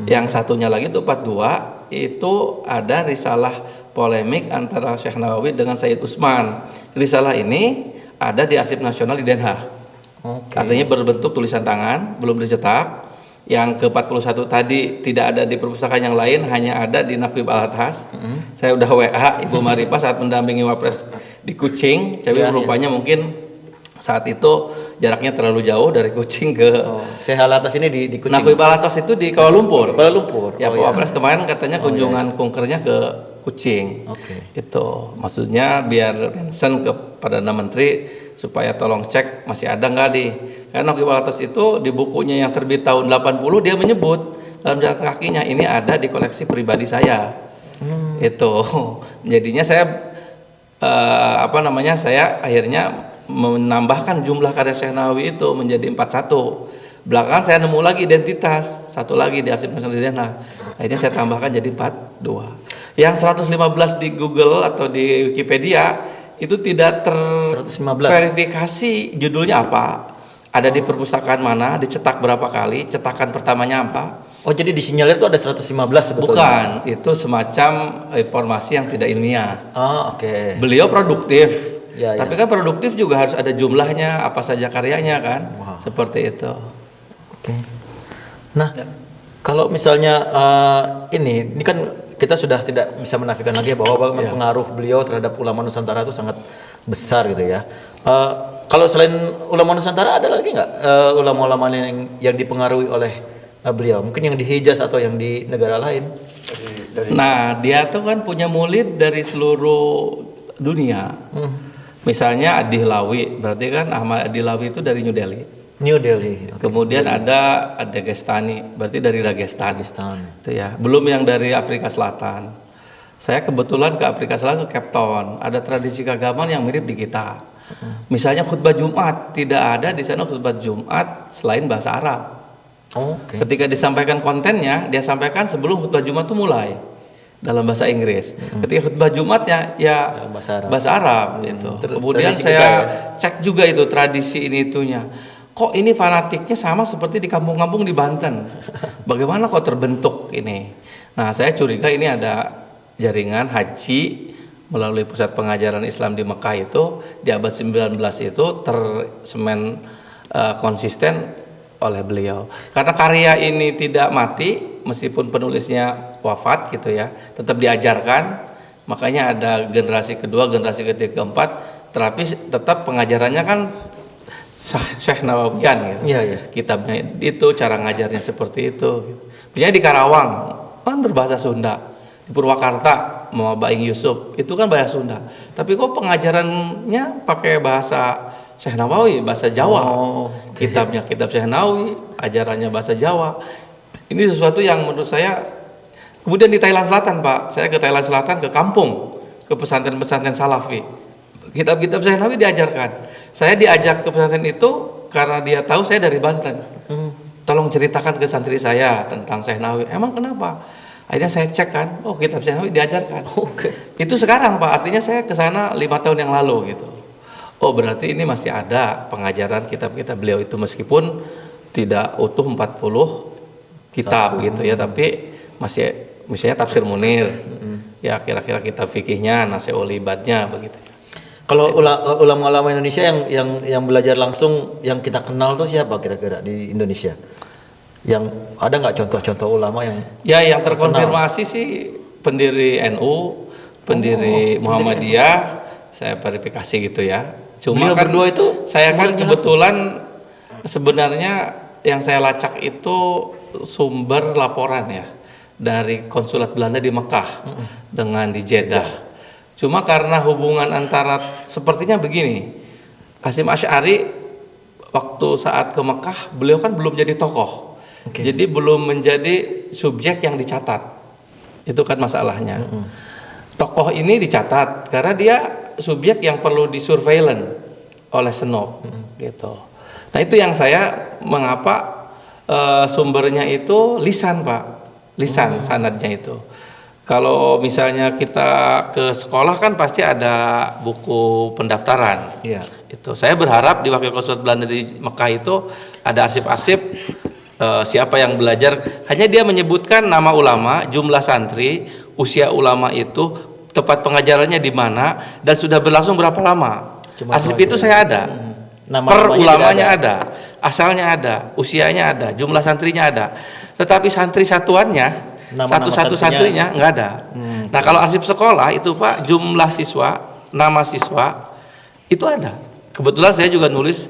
Yang satunya lagi itu 42 itu ada risalah polemik antara Syekh Nawawi dengan Sayyid Utsman. Risalah ini ada di Arsip Nasional di Den Haag. Artinya berbentuk tulisan tangan, belum dicetak. Yang ke-41 tadi tidak ada di perpustakaan yang lain, hanya ada di Naqib al-Atas. Saya udah WA Ibu Maripah saat mendampingi Wapres di Kucing, tapi rupanya mungkin saat itu jaraknya terlalu jauh dari Kucing ke Syekh al-Atas ini di Kucing. Naqib al-Atas itu di Kuala Lumpur. Kuala Lumpur. Ya, Pak Wapres kemarin katanya kunjungan kunkernya ke Kucing. Itu maksudnya biar mention ke Perdana Menteri supaya tolong cek masih ada nggak di. Karena Naqib al-Atas itu di bukunya yang terbit tahun 80 dia menyebut dalam catatan kakinya ini ada di koleksi pribadi saya. Itu jadinya saya saya akhirnya menambahkan jumlah karya Syekh Nawawi itu menjadi 41. Belakangan saya nemu lagi identitas satu lagi di Arsip Nasional di Den Haag. Akhirnya saya tambahkan jadi 42. Yang 115 di Google atau di Wikipedia itu tidak terverifikasi judulnya apa, ada di perpustakaan mana, dicetak berapa kali, cetakan pertamanya apa. Oh, jadi disinyalir itu ada 115 sebetulnya? Bukan, itu semacam informasi yang tidak ilmiah. Beliau produktif, tapi kan produktif juga harus ada jumlahnya, apa saja karyanya kan, seperti itu. Nah, kalau misalnya ini kan kita sudah tidak bisa menafikan lagi bahwa pengaruh beliau terhadap ulama Nusantara itu sangat besar gitu ya. Kalau selain ulama Nusantara ada lagi nggak ulama-ulama yang dipengaruhi oleh beliau? Mungkin yang di Hijaz atau yang di negara lain? Nah, dia tuh kan punya murid dari seluruh dunia. Misalnya Adihlawi, berarti kan Ahmad Adihlawi itu dari New Delhi. Kemudian ada Dagestani, berarti dari Dagestan. Itu ya. Belum yang dari Afrika Selatan. Saya kebetulan ke Afrika Selatan, ke Cape Town. Ada tradisi keagamaan yang mirip di kita. Misalnya khutbah Jumat, tidak ada di sana khutbah Jumat selain bahasa Arab. Ketika disampaikan kontennya, dia sampaikan sebelum khutbah Jumat itu mulai. dalam bahasa Inggris. Ketika khutbah Jumatnya ya Dalam bahasa Arab. bahasa Arab gitu. Kemudian tradisi saya kita ya. cek juga itu tradisi ini itunya. Kok ini fanatiknya sama seperti di kampung-kampung di Banten? Bagaimana kok terbentuk ini? Nah, saya curiga ini ada jaringan haji melalui pusat pengajaran Islam di Mekah itu di abad 19 itu tersemen konsisten oleh beliau. Karena karya ini tidak mati meskipun penulisnya wafat gitu ya, tetap diajarkan. Makanya ada generasi kedua, generasi ketiga, keempat, tetapi tetap pengajarannya kan Syekh Nawawian gitu. Iya, iya. Kitabnya itu cara ngajarnya seperti itu. Misalnya di Karawang kan berbahasa Sunda. Di Purwakarta Muhammad Baing Yusuf itu kan bahasa Sunda. Tapi kok pengajarannya pakai bahasa Syekh Nawawi, bahasa Jawa. Kitabnya kitab Syekh Nawawi, ajarannya bahasa Jawa. Ini sesuatu yang menurut saya. Kemudian di Thailand Selatan, Pak, saya ke Thailand Selatan, ke kampung, ke pesantren-pesantren Salafi. Kitab-kitab Syekh Nawawi diajarkan. Saya diajak ke pesantren itu karena dia tahu saya dari Banten. Tolong ceritakan ke santri saya tentang Syekh Nawawi. Emang kenapa? Akhirnya saya cek kan, oh kitab Syekh Nawawi diajarkan. Itu sekarang Pak, artinya saya ke sana 5 tahun yang lalu gitu. Oh berarti ini masih ada pengajaran kitab-kitab beliau itu meskipun tidak utuh 40 kitab gitu ya, tapi masih misalnya Tafsir Munir, ya kira-kira kitab fikihnya, Nasiul Ibadnya begitu. Kalau ulama-ulama Indonesia yang belajar langsung yang kita kenal tuh siapa kira-kira di Indonesia? Yang ada nggak contoh-contoh ulama yang yang terkonfirmasi sih pendiri NU, pendiri Muhammadiyah, saya verifikasi gitu ya. Cuma beliau kan berdua itu saya kan muridnya kebetulan sebenarnya yang saya lacak itu sumber laporan ya dari konsulat Belanda di Mekah dengan di Jeddah. Cuma karena hubungan antara sepertinya begini, Hasyim Asy'ari waktu saat ke Mekah beliau kan belum jadi tokoh. Jadi belum menjadi subjek yang dicatat. Itu kan masalahnya. Tokoh ini dicatat karena dia subjek yang perlu disurveillance oleh Senop gitu. Nah, itu yang saya mengapa sumbernya itu lisan, Pak. Lisan sanadnya itu. Kalau misalnya kita ke sekolah kan pasti ada buku pendaftaran. Iya. Itu saya berharap di Wakil Konsulat Belanda di Mekah itu ada arsip-arsip siapa yang belajar. Hanya dia menyebutkan nama ulama, jumlah santri, usia ulama itu, tempat pengajarannya di mana, dan sudah berlangsung berapa lama. Arsip itu saya ada. Per ulamanya ada, asalnya ada, usianya ada, jumlah santrinya ada. Tetapi santri satuannya satu-satu santrinya nggak ada. Nah kalau arsip sekolah itu Pak, jumlah siswa, nama siswa itu ada. Kebetulan saya juga nulis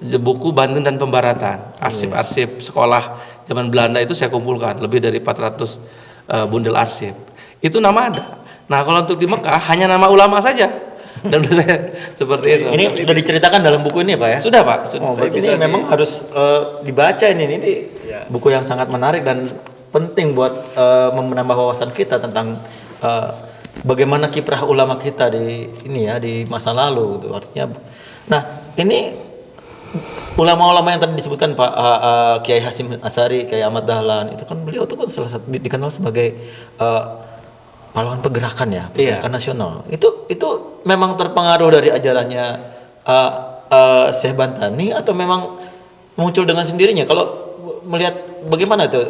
buku Banten dan Pembaratan, arsip-arsip sekolah zaman Belanda itu saya kumpulkan lebih dari 400 bundel arsip. Itu nama ada. Nah kalau untuk di Mekah hanya nama ulama saja. Dan menurut saya seperti itu. Ini sudah diceritakan dalam buku ini Pak ya? Sudah Pak. Sudah. Oh, berarti ini memang harus dibaca ini buku yang sangat menarik dan penting buat menambah wawasan kita tentang bagaimana kiprah ulama kita di masa lalu gitu. Artinya, nah ini ulama-ulama yang tadi disebutkan Pak Kiai Hasyim Asy'ari, Kiai Ahmad Dahlan, itu kan beliau tuh kan salah satu dikenal sebagai pahlawan pergerakan ya, pergerakan nasional. Itu memang terpengaruh dari ajarannya Syekh Bantani atau memang muncul dengan sendirinya? Kalau melihat bagaimana itu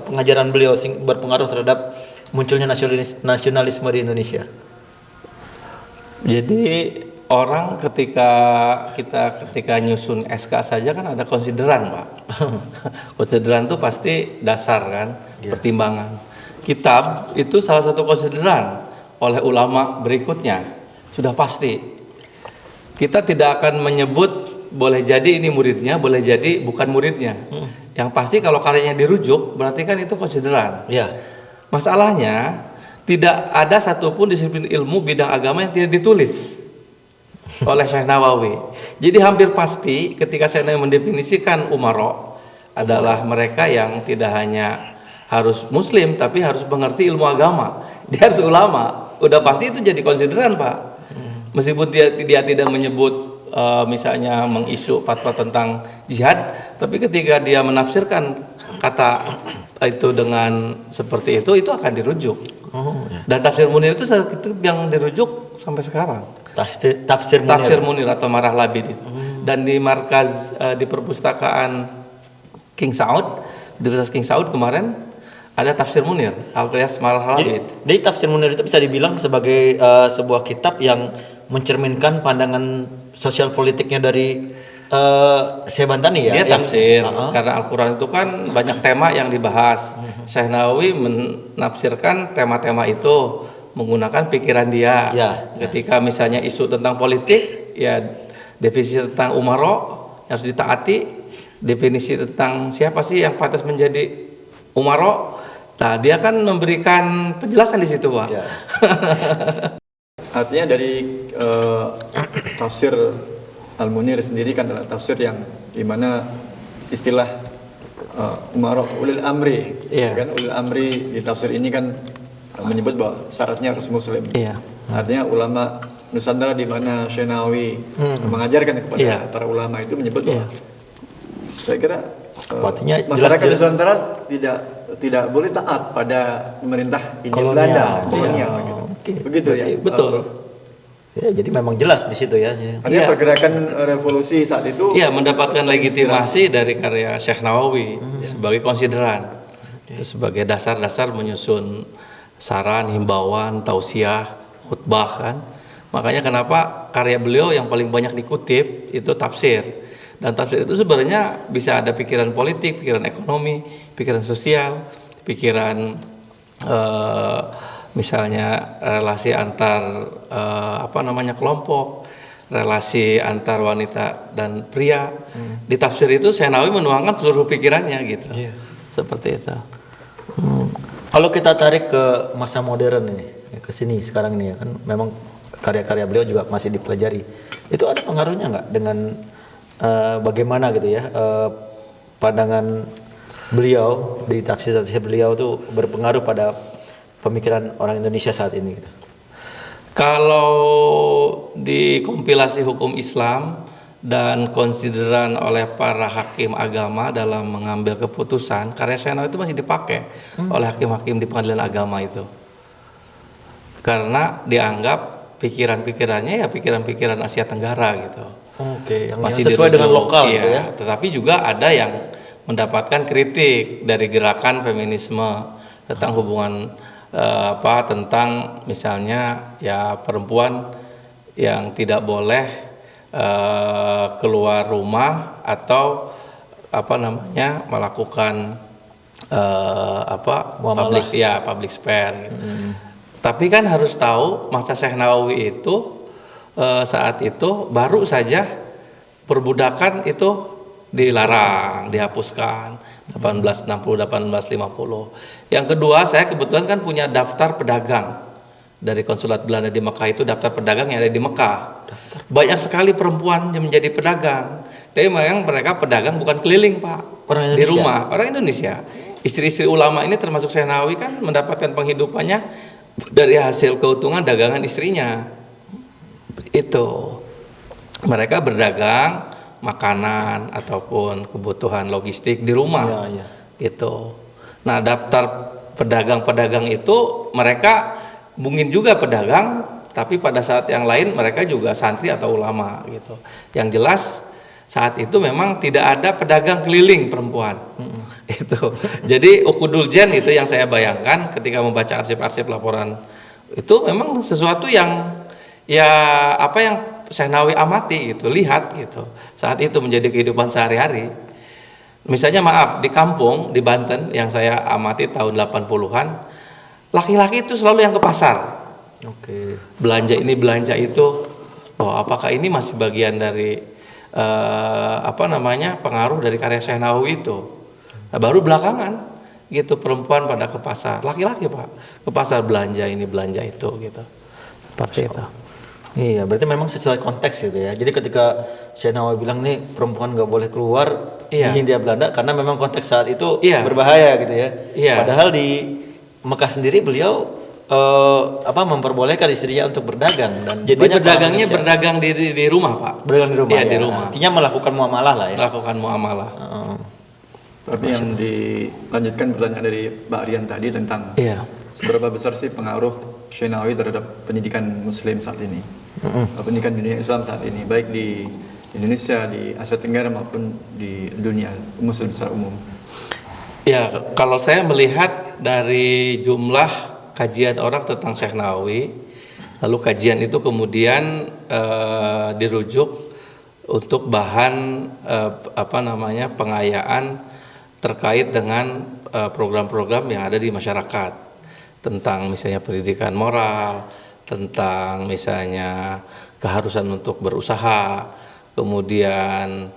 pengajaran beliau berpengaruh terhadap munculnya nasionalisme di Indonesia. Jadi orang ketika nyusun SK saja kan ada konsideran Pak. Konsideran itu pasti dasar kan, pertimbangan. Kitab itu salah satu konsideran oleh ulama berikutnya, sudah pasti. Kita tidak akan menyebut boleh jadi ini muridnya, boleh jadi bukan muridnya. Yang pasti kalau karyanya dirujuk, berarti kan itu konsideran. Ya. Masalahnya tidak ada satupun disiplin ilmu bidang agama yang tidak ditulis oleh Syekh Nawawi. Jadi hampir pasti ketika Syekh Nawawi mendefinisikan umaro adalah mereka yang tidak hanya harus muslim tapi harus mengerti ilmu agama. Dia harus ulama. Udah pasti itu jadi konsideran Pak. Meskipun dia tidak menyebut misalnya mengisu fatwa tentang jihad, tapi ketika dia menafsirkan kata itu dengan seperti itu akan dirujuk. Dan tafsir Munir itu yang dirujuk sampai sekarang. Tafsir Munir. Tafsir Munir atau Marah Labid itu. Dan di markaz di perpustakaan King Saud, di Universitas King Saud kemarin ada tafsir Munir alias Marah Labid. Jadi tafsir Munir itu bisa dibilang sebagai sebuah kitab yang mencerminkan pandangan sosial politiknya dari Syekh Bantani ya. Dia tafsir yang, karena Al-Quran itu kan banyak tema yang dibahas. Syekh Nawawi menafsirkan tema-tema itu menggunakan pikiran dia. Ketika misalnya isu tentang politik, ya definisi tentang umaro yang harus ditaati, definisi tentang siapa sih yang pantas menjadi umaro. Nah, dia kan memberikan penjelasan di situ, Pak. Artinya dari tafsir Al-Munir sendiri kan adalah tafsir yang dimana istilah umara ulil amri, kan ulil amri di tafsir ini kan menyebut bahwa syaratnya harus muslim. Artinya ulama Nusantara di mana Syekh Nawawi mengajarkan kepada para ulama itu menyebut bahwa saya kira masyarakat Nusantara tidak boleh taat pada pemerintah Hindia Belanda kolonial gitu. Begitu ya. Betul. Ya, jadi memang jelas di situ ya. Artinya pergerakan revolusi saat itu mendapatkan legitimasi dari karya Syekh Nawawi sebagai konsideran. Itu sebagai dasar-dasar menyusun saran, himbauan, tausiah, khutbah kan. Makanya kenapa karya beliau yang paling banyak dikutip itu tafsir. Dan tafsir itu sebenarnya bisa ada pikiran politik, pikiran ekonomi, pikiran sosial, pikiran misalnya relasi antar kelompok, relasi antar wanita dan pria. Di tafsir itu Syekh Nawawi menuangkan seluruh pikirannya gitu. Seperti itu. Kalau kita tarik ke masa modern ini, ke sini sekarang ini ya kan, memang karya-karya beliau juga masih dipelajari. Itu ada pengaruhnya nggak dengan bagaimana gitu ya pandangan beliau di tafsir-tafsir beliau tuh berpengaruh pada pemikiran orang Indonesia saat ini gitu. Kalau di kompilasi hukum Islam dan konsideran oleh para hakim agama dalam mengambil keputusan, karya Syekh Nawawi itu masih dipakai oleh hakim-hakim di pengadilan agama itu. Karena dianggap pikiran-pikirannya ya pikiran-pikiran Asia Tenggara gitu. Yang masih sesuai dengan lokal gitu ya. Tetapi juga ada yang mendapatkan kritik dari gerakan feminisme tentang hubungan tentang misalnya ya perempuan yang tidak boleh keluar rumah atau melakukan public spare gitu. Tapi kan harus tahu masa Syekh Nawawi itu saat itu baru saja perbudakan itu dilarang, dihapuskan 1860 1850. Yang kedua, saya kebetulan kan punya daftar pedagang dari konsulat Belanda di Mekah, itu daftar pedagang yang ada di Mekah. Banyak sekali perempuan yang menjadi pedagang. Tapi memang mereka pedagang bukan keliling, Pak. Di rumah, orang Indonesia. Istri-istri ulama ini termasuk Syekh Nawawi kan mendapatkan penghidupannya dari hasil keuntungan dagangan istrinya. Itu. Mereka berdagang makanan ataupun kebutuhan logistik di rumah. Gitu. Nah, daftar pedagang-pedagang itu mereka mungkin juga pedagang, tapi pada saat yang lain mereka juga santri atau ulama gitu. Yang jelas saat itu memang tidak ada pedagang keliling perempuan. Itu. Jadi ukudul jen itu yang saya bayangkan ketika membaca arsip-arsip laporan itu memang sesuatu yang yang Syekh Nawawi amati gitu, lihat gitu. Saat itu menjadi kehidupan sehari-hari. Misalnya di kampung di Banten yang saya amati tahun 80-an, laki-laki itu selalu yang ke pasar. Belanja ini, belanja itu. Oh, apakah ini masih bagian dari pengaruh dari karya Syekh Nawawi itu? Nah, baru belakangan gitu perempuan pada ke pasar, laki-laki Pak, ke pasar belanja ini, belanja itu gitu. Seperti itu. Iya, berarti memang sesuai konteks gitu ya. Jadi ketika Syekh Nawawi bilang nih perempuan nggak boleh keluar di Hindia Belanda karena memang konteks saat itu berbahaya gitu ya. Padahal di Mekah sendiri beliau memperbolehkan istrinya untuk berdagang dan jadi berdagangnya berdagang di rumah Pak. Berdagang di rumah. Di rumah. Artinya melakukan muamalah lah ya. Melakukan muamalah. Tapi yang dilanjutkan pertanyaan dari Pak Rian tadi tentang Iya. seberapa besar sih pengaruh Syekh Nawawi terhadap pendidikan Muslim saat ini, pendidikan dunia Islam saat ini, baik di Indonesia, di Asia Tenggara maupun di dunia Muslim secara umum. Ya, kalau saya melihat dari jumlah kajian orang tentang Syekh Nawawi, lalu kajian itu kemudian dirujuk untuk bahan pengayaan terkait dengan program-program yang ada di masyarakat tentang misalnya pendidikan moral, tentang misalnya keharusan untuk berusaha, kemudian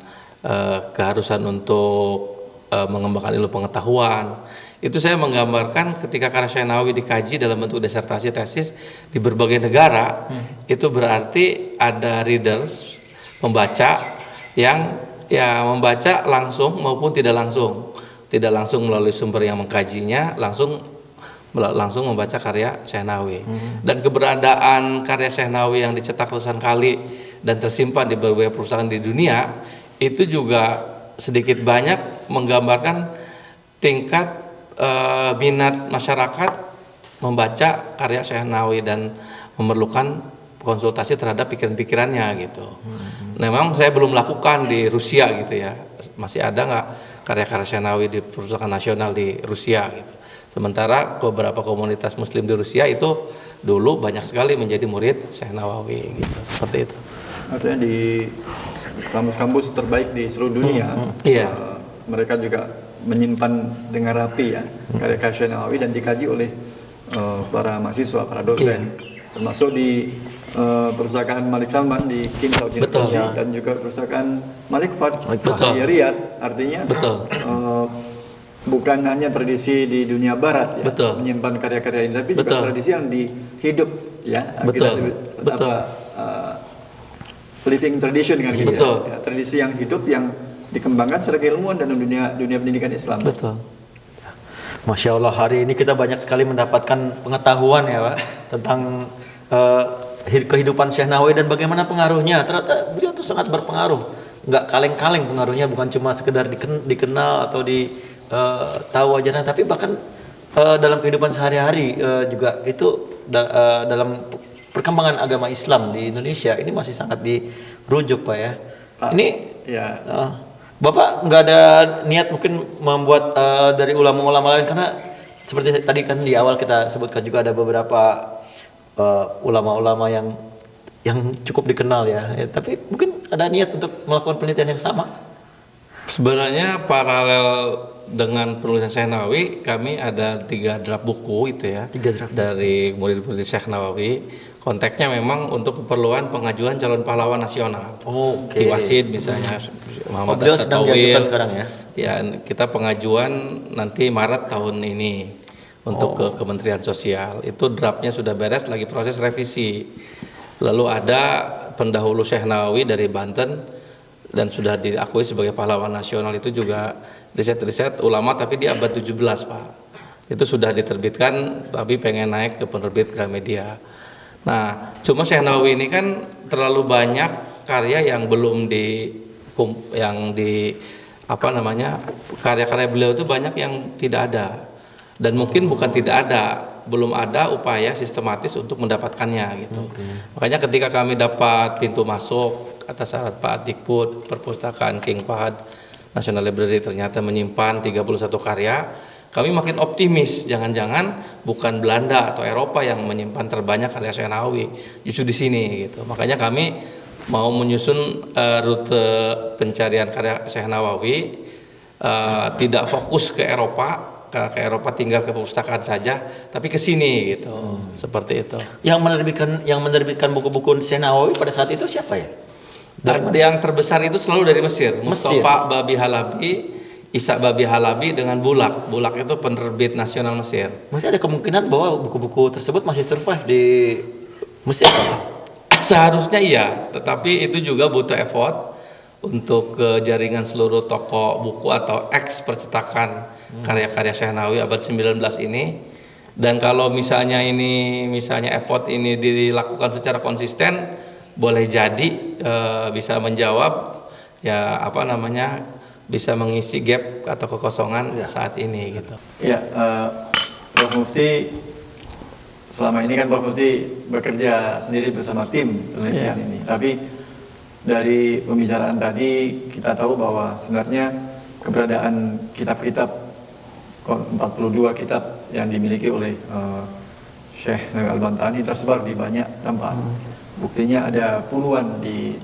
keharusan untuk mengembangkan ilmu pengetahuan. Itu saya menggambarkan ketika karya Syekh Nawawi dikaji dalam bentuk disertasi tesis di berbagai negara, itu berarti ada readers, membaca yang ya membaca langsung maupun tidak langsung melalui sumber yang mengkajinya, langsung membaca karya Syekh Nawawi. Dan keberadaan karya Syekh Nawawi yang dicetak ratusan kali dan tersimpan di berbagai perusahaan di dunia itu juga sedikit banyak menggambarkan tingkat minat masyarakat membaca karya Syekh Nawawi dan memerlukan konsultasi terhadap pikiran-pikirannya gitu. Memang saya belum lakukan di Rusia gitu ya, masih ada nggak karya-karya Syekh Nawawi di Perpustakaan Nasional di Rusia gitu. Sementara beberapa komunitas Muslim di Rusia itu dulu banyak sekali menjadi murid Syekh Nawawi gitu, seperti itu. Artinya di kampus-kampus terbaik di seluruh dunia, Iya. Mereka juga menyimpan dengan rapi ya karya-karya Syekh Nawawi dan dikaji oleh para mahasiswa, para dosen, termasuk di perpustakaan Malik Salman di King Saud University dan juga perpustakaan Malik Fahd di Riyadh. Artinya bukan hanya tradisi di dunia barat ya menyimpan karya-karya ini, tapi juga tradisi yang dihidup ya. Kita sebut living tradition dengan gitu ya. Tradisi yang hidup yang dikembangkan secara keilmuan dan dunia pendidikan Islam. Betul. Masya Allah, hari ini kita banyak sekali mendapatkan pengetahuan ya Pak tentang kehidupan Syekh Nawawi dan bagaimana pengaruhnya. Ternyata beliau tuh sangat berpengaruh, nggak kaleng-kaleng pengaruhnya, bukan cuma sekedar dikenal atau tahu aja, tapi bahkan dalam kehidupan sehari-hari juga itu dalam perkembangan agama Islam di Indonesia ini masih sangat dirujuk Pak ya. Ini ya. Bapak nggak ada niat mungkin membuat dari ulama-ulama lain, karena seperti tadi kan di awal kita sebutkan juga ada beberapa ulama-ulama yang cukup dikenal ya, tapi mungkin ada niat untuk melakukan penelitian yang sama. Sebenarnya paralel dengan penulisan Syekh Nawawi, kami ada 3 draft buku itu ya, 3 draft dari murid-murid Syekh Nawawi. Konteksnya memang untuk keperluan pengajuan calon pahlawan nasional. Ki Wasid misalnya, Muhammad beliau sedang diajukan sekarang ya? Ya, kita pengajuan nanti Maret tahun ini untuk ke Kementerian Sosial. Itu draftnya sudah beres, lagi proses revisi. Lalu ada pendahulu Syekh Nawawi dari Banten dan sudah diakui sebagai pahlawan nasional, itu juga riset-riset ulama tapi di abad 17 Pak. Itu sudah diterbitkan tapi pengen naik ke penerbit Gramedia. Nah, cuma Syekh Nawawi ini kan terlalu banyak karya yang belum karya-karya beliau itu banyak yang tidak ada, dan mungkin bukan tidak ada, belum ada upaya sistematis untuk mendapatkannya gitu. Makanya ketika kami dapat pintu masuk atas syarat Pak Dikbud, perpustakaan King Fahd National Library ternyata menyimpan 31 karya, kami makin optimis, jangan-jangan bukan Belanda atau Eropa yang menyimpan terbanyak karya Syekh Nawawi, justru di sini gitu. Makanya kami mau menyusun rute pencarian karya Syekh Nawawi, tidak fokus ke Eropa, ke Eropa tinggal ke perpustakaan saja, tapi ke sini gitu. Seperti itu. Yang menerbitkan buku-buku Syekh Nawawi pada saat itu siapa ya? Yang terbesar itu selalu dari Mesir. Mustafa Babi Halabi, Ishaq Babi Halabi dengan Bulak. Bulak itu penerbit nasional Mesir. Masih ada kemungkinan bahwa buku-buku tersebut masih survive di Mesir Pak? Seharusnya iya, tetapi itu juga butuh effort untuk jaringan seluruh toko buku atau eks percetakan karya-karya Syekh Nawawi abad 19 ini. Dan kalau misalnya effort ini dilakukan secara konsisten, boleh jadi bisa menjawab bisa mengisi gap atau kekosongan saat ini gitu. Ya, Prof. Mufti selama ini kan Prof. Mufti bekerja sendiri bersama tim penelitian ini. Tapi dari pembicaraan tadi kita tahu bahwa sebenarnya keberadaan kitab-kitab 42 kitab yang dimiliki oleh Syekh Nawawi Al-Bantani tersebar di banyak tempat. Buktinya ada puluhan di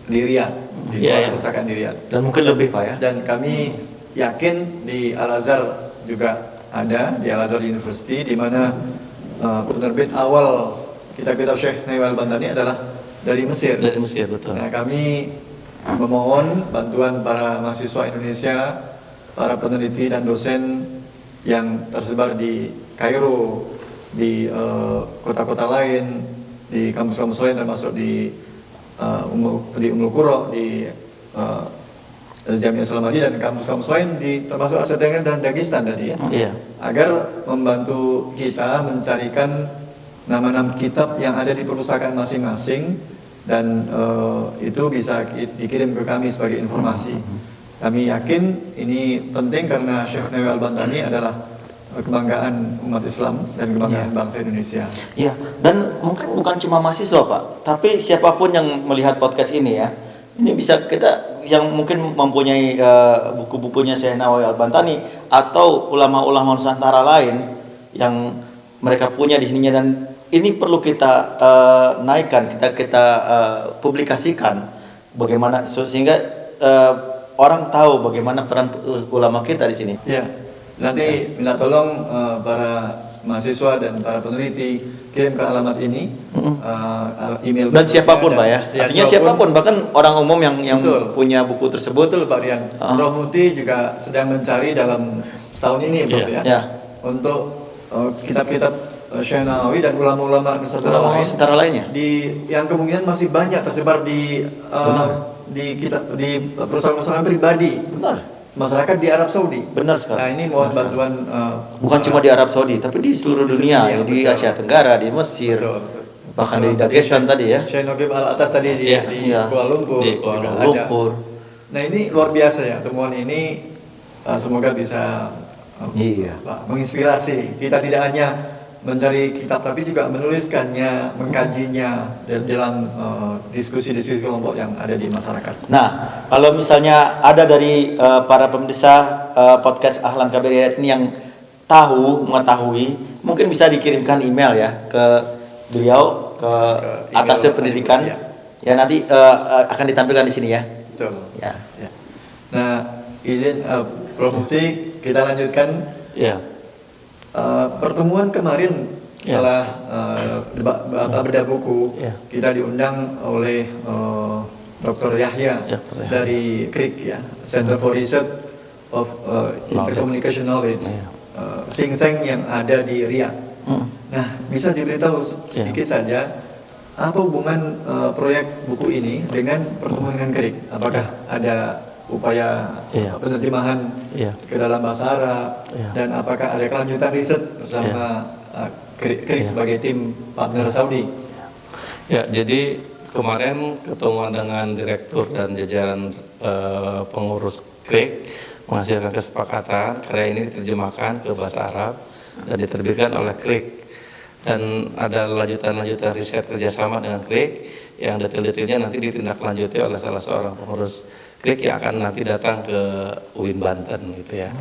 Riyadh, di perpustakaan di Riyadh. Dan mungkin lebih Pak ya. Dan kami yakin di Al-Azhar juga ada, di Al-Azhar University, di mana penerbit awal kitab-kitab Syekh Nawawi Al-Bantani adalah dari Mesir. Dari Mesir, betul. Nah, kami memohon bantuan para mahasiswa Indonesia, para peneliti dan dosen yang tersebar di Kairo, di kota-kota lain, di kampus-kampus lain termasuk di Ummul Qura, di Jamiah Islamiyah dan kampus-kampus lain termasuk Asia Tenggara dan Dagestan tadi ya. Iya. Agar membantu kita mencarikan nama-nama kitab yang ada di perpustakaan masing-masing dan itu bisa dikirim ke kami sebagai informasi. Kami yakin ini penting karena Syekh Nawawi Al-Bantani adalah kebanggaan umat Islam dan kebanggaan bangsa Indonesia. Iya, dan mungkin bukan cuma mahasiswa Pak, tapi siapapun yang melihat podcast ini ya, ini bisa kita yang mungkin mempunyai buku-bukunya Syekh Nawawi Al-Bantani atau ulama-ulama Nusantara lain yang mereka punya di sininya, dan ini perlu kita naikkan, kita publikasikan bagaimana sehingga orang tahu bagaimana peran ulama kita di sini. Ya, nanti minta tolong para mahasiswa dan para peneliti kirim ke alamat ini email dan siapapun Pak ya, artinya siapapun, bahkan orang umum yang punya buku tersebut. Betul Pak Rian. Prof. Mufti juga sedang mencari dalam setahun ini Prof ya, untuk kitab-kitab Syekh Nawawi dan ulama-ulama Nusantara lainnya yang kemungkinan masih banyak tersebar di perusahaan-perusahaan pribadi. Benar. Masyarakat di Arab Saudi. Benar sekali. Nah, ini mohon bantuan bukan cuma di Arab Saudi, tapi di seluruh dunia, di Asia Tenggara, di Mesir, bahkan di Dagestan tadi ya. Syekh Nogib Al-Atas tadi di Kuala Lumpur. Di Kuala Lumpur. Nah, ini luar biasa ya, temuan ini semoga bisa menginspirasi. Kita tidak hanya mencari kitab tapi juga menuliskannya, mengkajinya dalam diskusi-diskusi kelompok yang ada di masyarakat. Nah, kalau misalnya ada dari para pemirsa podcast Ahlan Kabir ini yang mengetahui, mungkin bisa dikirimkan email ya ke beliau, ke atasnya pendidikan. Ya nanti akan ditampilkan di sini ya. Betul. Ya. Nah, izin Prof. Mufti, kita lanjutkan. Ya. Pertemuan kemarin setelah bedah buku, kita diundang oleh Dr. Yahya dari CRIC ya, Center for Research of Intercommunication Knowledge, think tank yang ada di Riyadh. Nah, bisa diberitahu sedikit saja apa hubungan proyek buku ini dengan pertemuan dengan CRIC? Apakah ada upaya penerjemahan ke dalam bahasa Arab, dan apakah ada kelanjutan riset bersama CRIC sebagai tim partner Saudi? Ya, jadi kemarin ketemuan dengan direktur dan jajaran pengurus CRIC menghasilkan kesepakatan karya ini diterjemahkan ke bahasa Arab dan diterbitkan oleh CRIC, dan ada lanjutan riset kerjasama dengan CRIC yang detail-detailnya nanti ditindaklanjuti oleh salah seorang pengurus CRIC yang akan nanti datang ke UIN Banten gitu ya.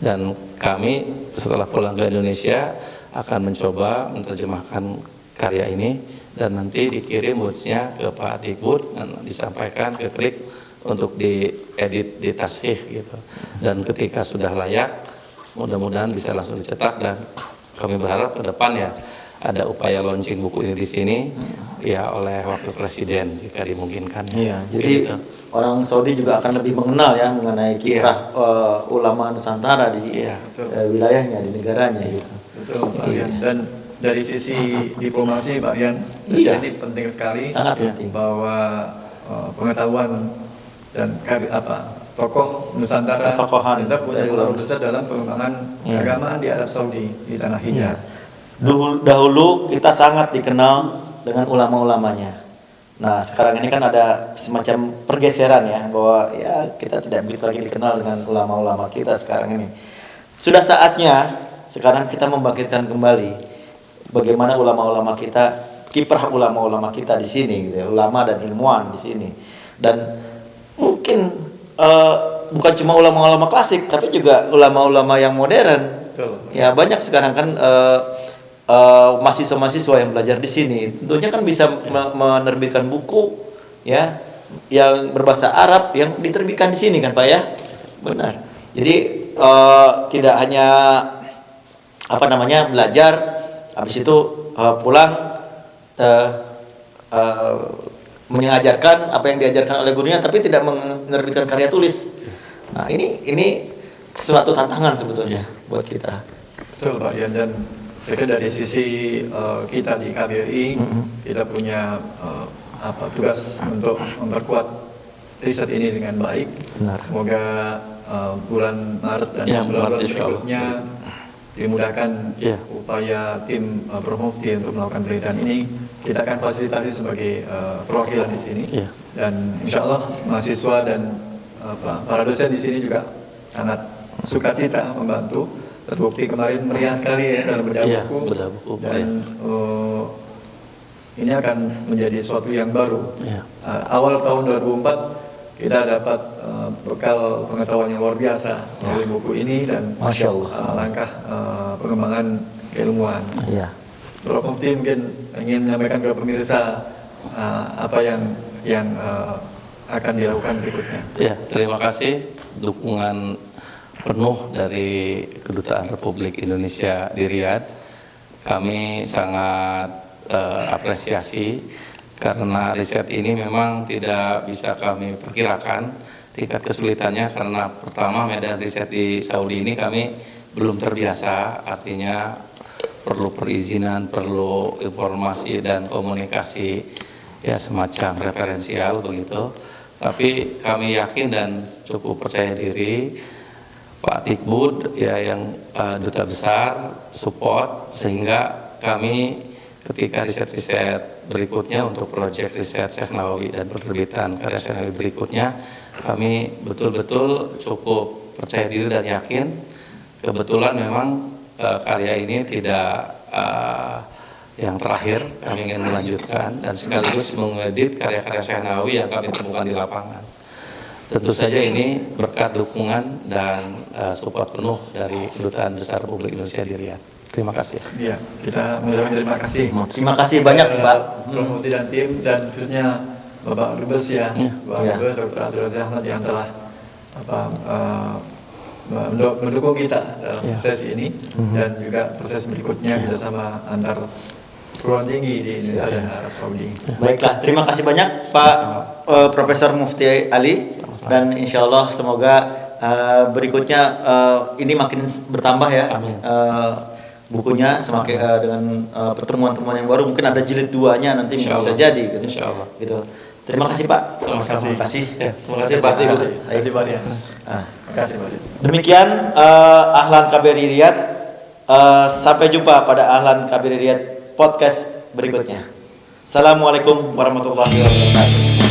Dan kami setelah pulang ke Indonesia akan mencoba menerjemahkan karya ini dan nanti dikirim bootsnya ke Pak Dikbud dan disampaikan ke CRIC untuk diedit, ditashih gitu. Dan ketika sudah layak, mudah-mudahan bisa langsung dicetak, dan kami berharap ke depan ya ada upaya launching buku ini di sini ya oleh Wakil Presiden jika dimungkinkan. Iya, jadi orang Saudi juga akan lebih mengenal ya mengenai kiprah ulama Nusantara di wilayahnya, di negaranya gitu. Betul Pak Rian. Dan dari sisi diplomasi Pak Rian, ini penting sekali, sangat penting bahwa pengetahuan dan tokoh Nusantara tetap punya pengaruh besar dalam pengembangan keagamaan di Arab Saudi, di tanah Hijaz. Dahulu kita sangat dikenal dengan ulama-ulamanya, Nah, sekarang ini kan ada semacam pergeseran ya, bahwa ya kita tidak begitu lagi dikenal dengan ulama-ulama kita sekarang ini. Sudah saatnya sekarang kita membangkitkan kembali bagaimana ulama-ulama kita, kiprah ulama-ulama kita di sini, gitu ya, ulama dan ilmuwan di sini. Dan mungkin bukan cuma ulama-ulama klasik, tapi juga ulama-ulama yang modern. Betul. Ya banyak sekarang kan mahasiswa-mahasiswa yang belajar di sini, tentunya kan bisa menerbitkan buku ya yang berbahasa Arab yang diterbitkan di sini kan Pak ya, benar. Jadi tidak hanya belajar, habis itu pulang mengajarkan apa yang diajarkan oleh gurunya, tapi tidak menerbitkan karya tulis. Nah ini sesuatu tantangan sebetulnya buat kita. Betul Pak Dian, dan saya kira dari sisi kita di KBRI, kita punya tugas untuk memperkuat riset ini dengan baik. Benar. Semoga bulan Maret dan bulan berikutnya dimudahkan upaya tim Promufti untuk melakukan penelitian ini. Kita akan fasilitasi sebagai perwakilan di sini, dan insya Allah mahasiswa dan para dosen di sini juga sangat sukacita membantu. Terbukti kemarin meriah sekali ya dalam bedah buku, dan ini akan menjadi sesuatu yang baru. Awal tahun 2004 kita dapat bekal pengetahuan yang luar biasa melalui buku ini, dan Masya Allah. langkah pengembangan keilmuan. Prof. Mufti mungkin ingin menyampaikan kepada pemirsa apa yang akan dilakukan berikutnya. Ya, terima kasih dukungan penuh dari Kedutaan Republik Indonesia di Riyadh. Kami sangat apresiasi karena riset ini memang tidak bisa kami perkirakan tingkat kesulitannya, karena pertama medan riset di Saudi ini kami belum terbiasa, artinya perlu perizinan, perlu informasi dan komunikasi ya semacam referensial begitu. Tapi kami yakin dan cukup percaya diri Pak Tikbud ya yang duta besar support, sehingga kami ketika riset-riset berikutnya untuk proyek riset Syekh Nawawi dan penerbitan karya Syekh Nawawi berikutnya, kami betul-betul cukup percaya diri dan yakin. Kebetulan memang karya ini tidak yang terakhir, kami ingin melanjutkan dan sekaligus mengedit karya-karya Syekh Nawawi yang kami temukan di lapangan. Tentu saja ini berkat dukungan dan support penuh dari Kedutaan Besar Republik Indonesia di Riyadh. Terima kasih. Iya, kita mengucapkan terima kasih. Terima kasih banyak Pak. Prof. Mufti dan tim, dan khususnya Bapak Dubes ya, Bapak Dubes Dr. Abdul Aziz Ahmad yang telah mendukung kita dalam proses ini, dan juga proses berikutnya kerjasama antar perguruan tinggi di Indonesia dan Arab Saudi. Baiklah, terima kasih banyak Pak Profesor Mufti Ali, dan insya Allah semoga berikutnya ini makin bertambah ya. Amin. Bukunya semakin dengan pertemuan-pertemuan yang baru, mungkin ada jilid 2-nya nanti bisa jadi gitu. Insya Allah. Gitu. Terima kasih Pak. Terima kasih. Terima kasih Pak. Terima kasih Pak Dian. Terima kasih Pak Dian. Demikian Ahlan KBRI Riyadh. Sampai jumpa pada Ahlan KBRI Riyadh podcast berikutnya. Assalamualaikum warahmatullahi wabarakatuh.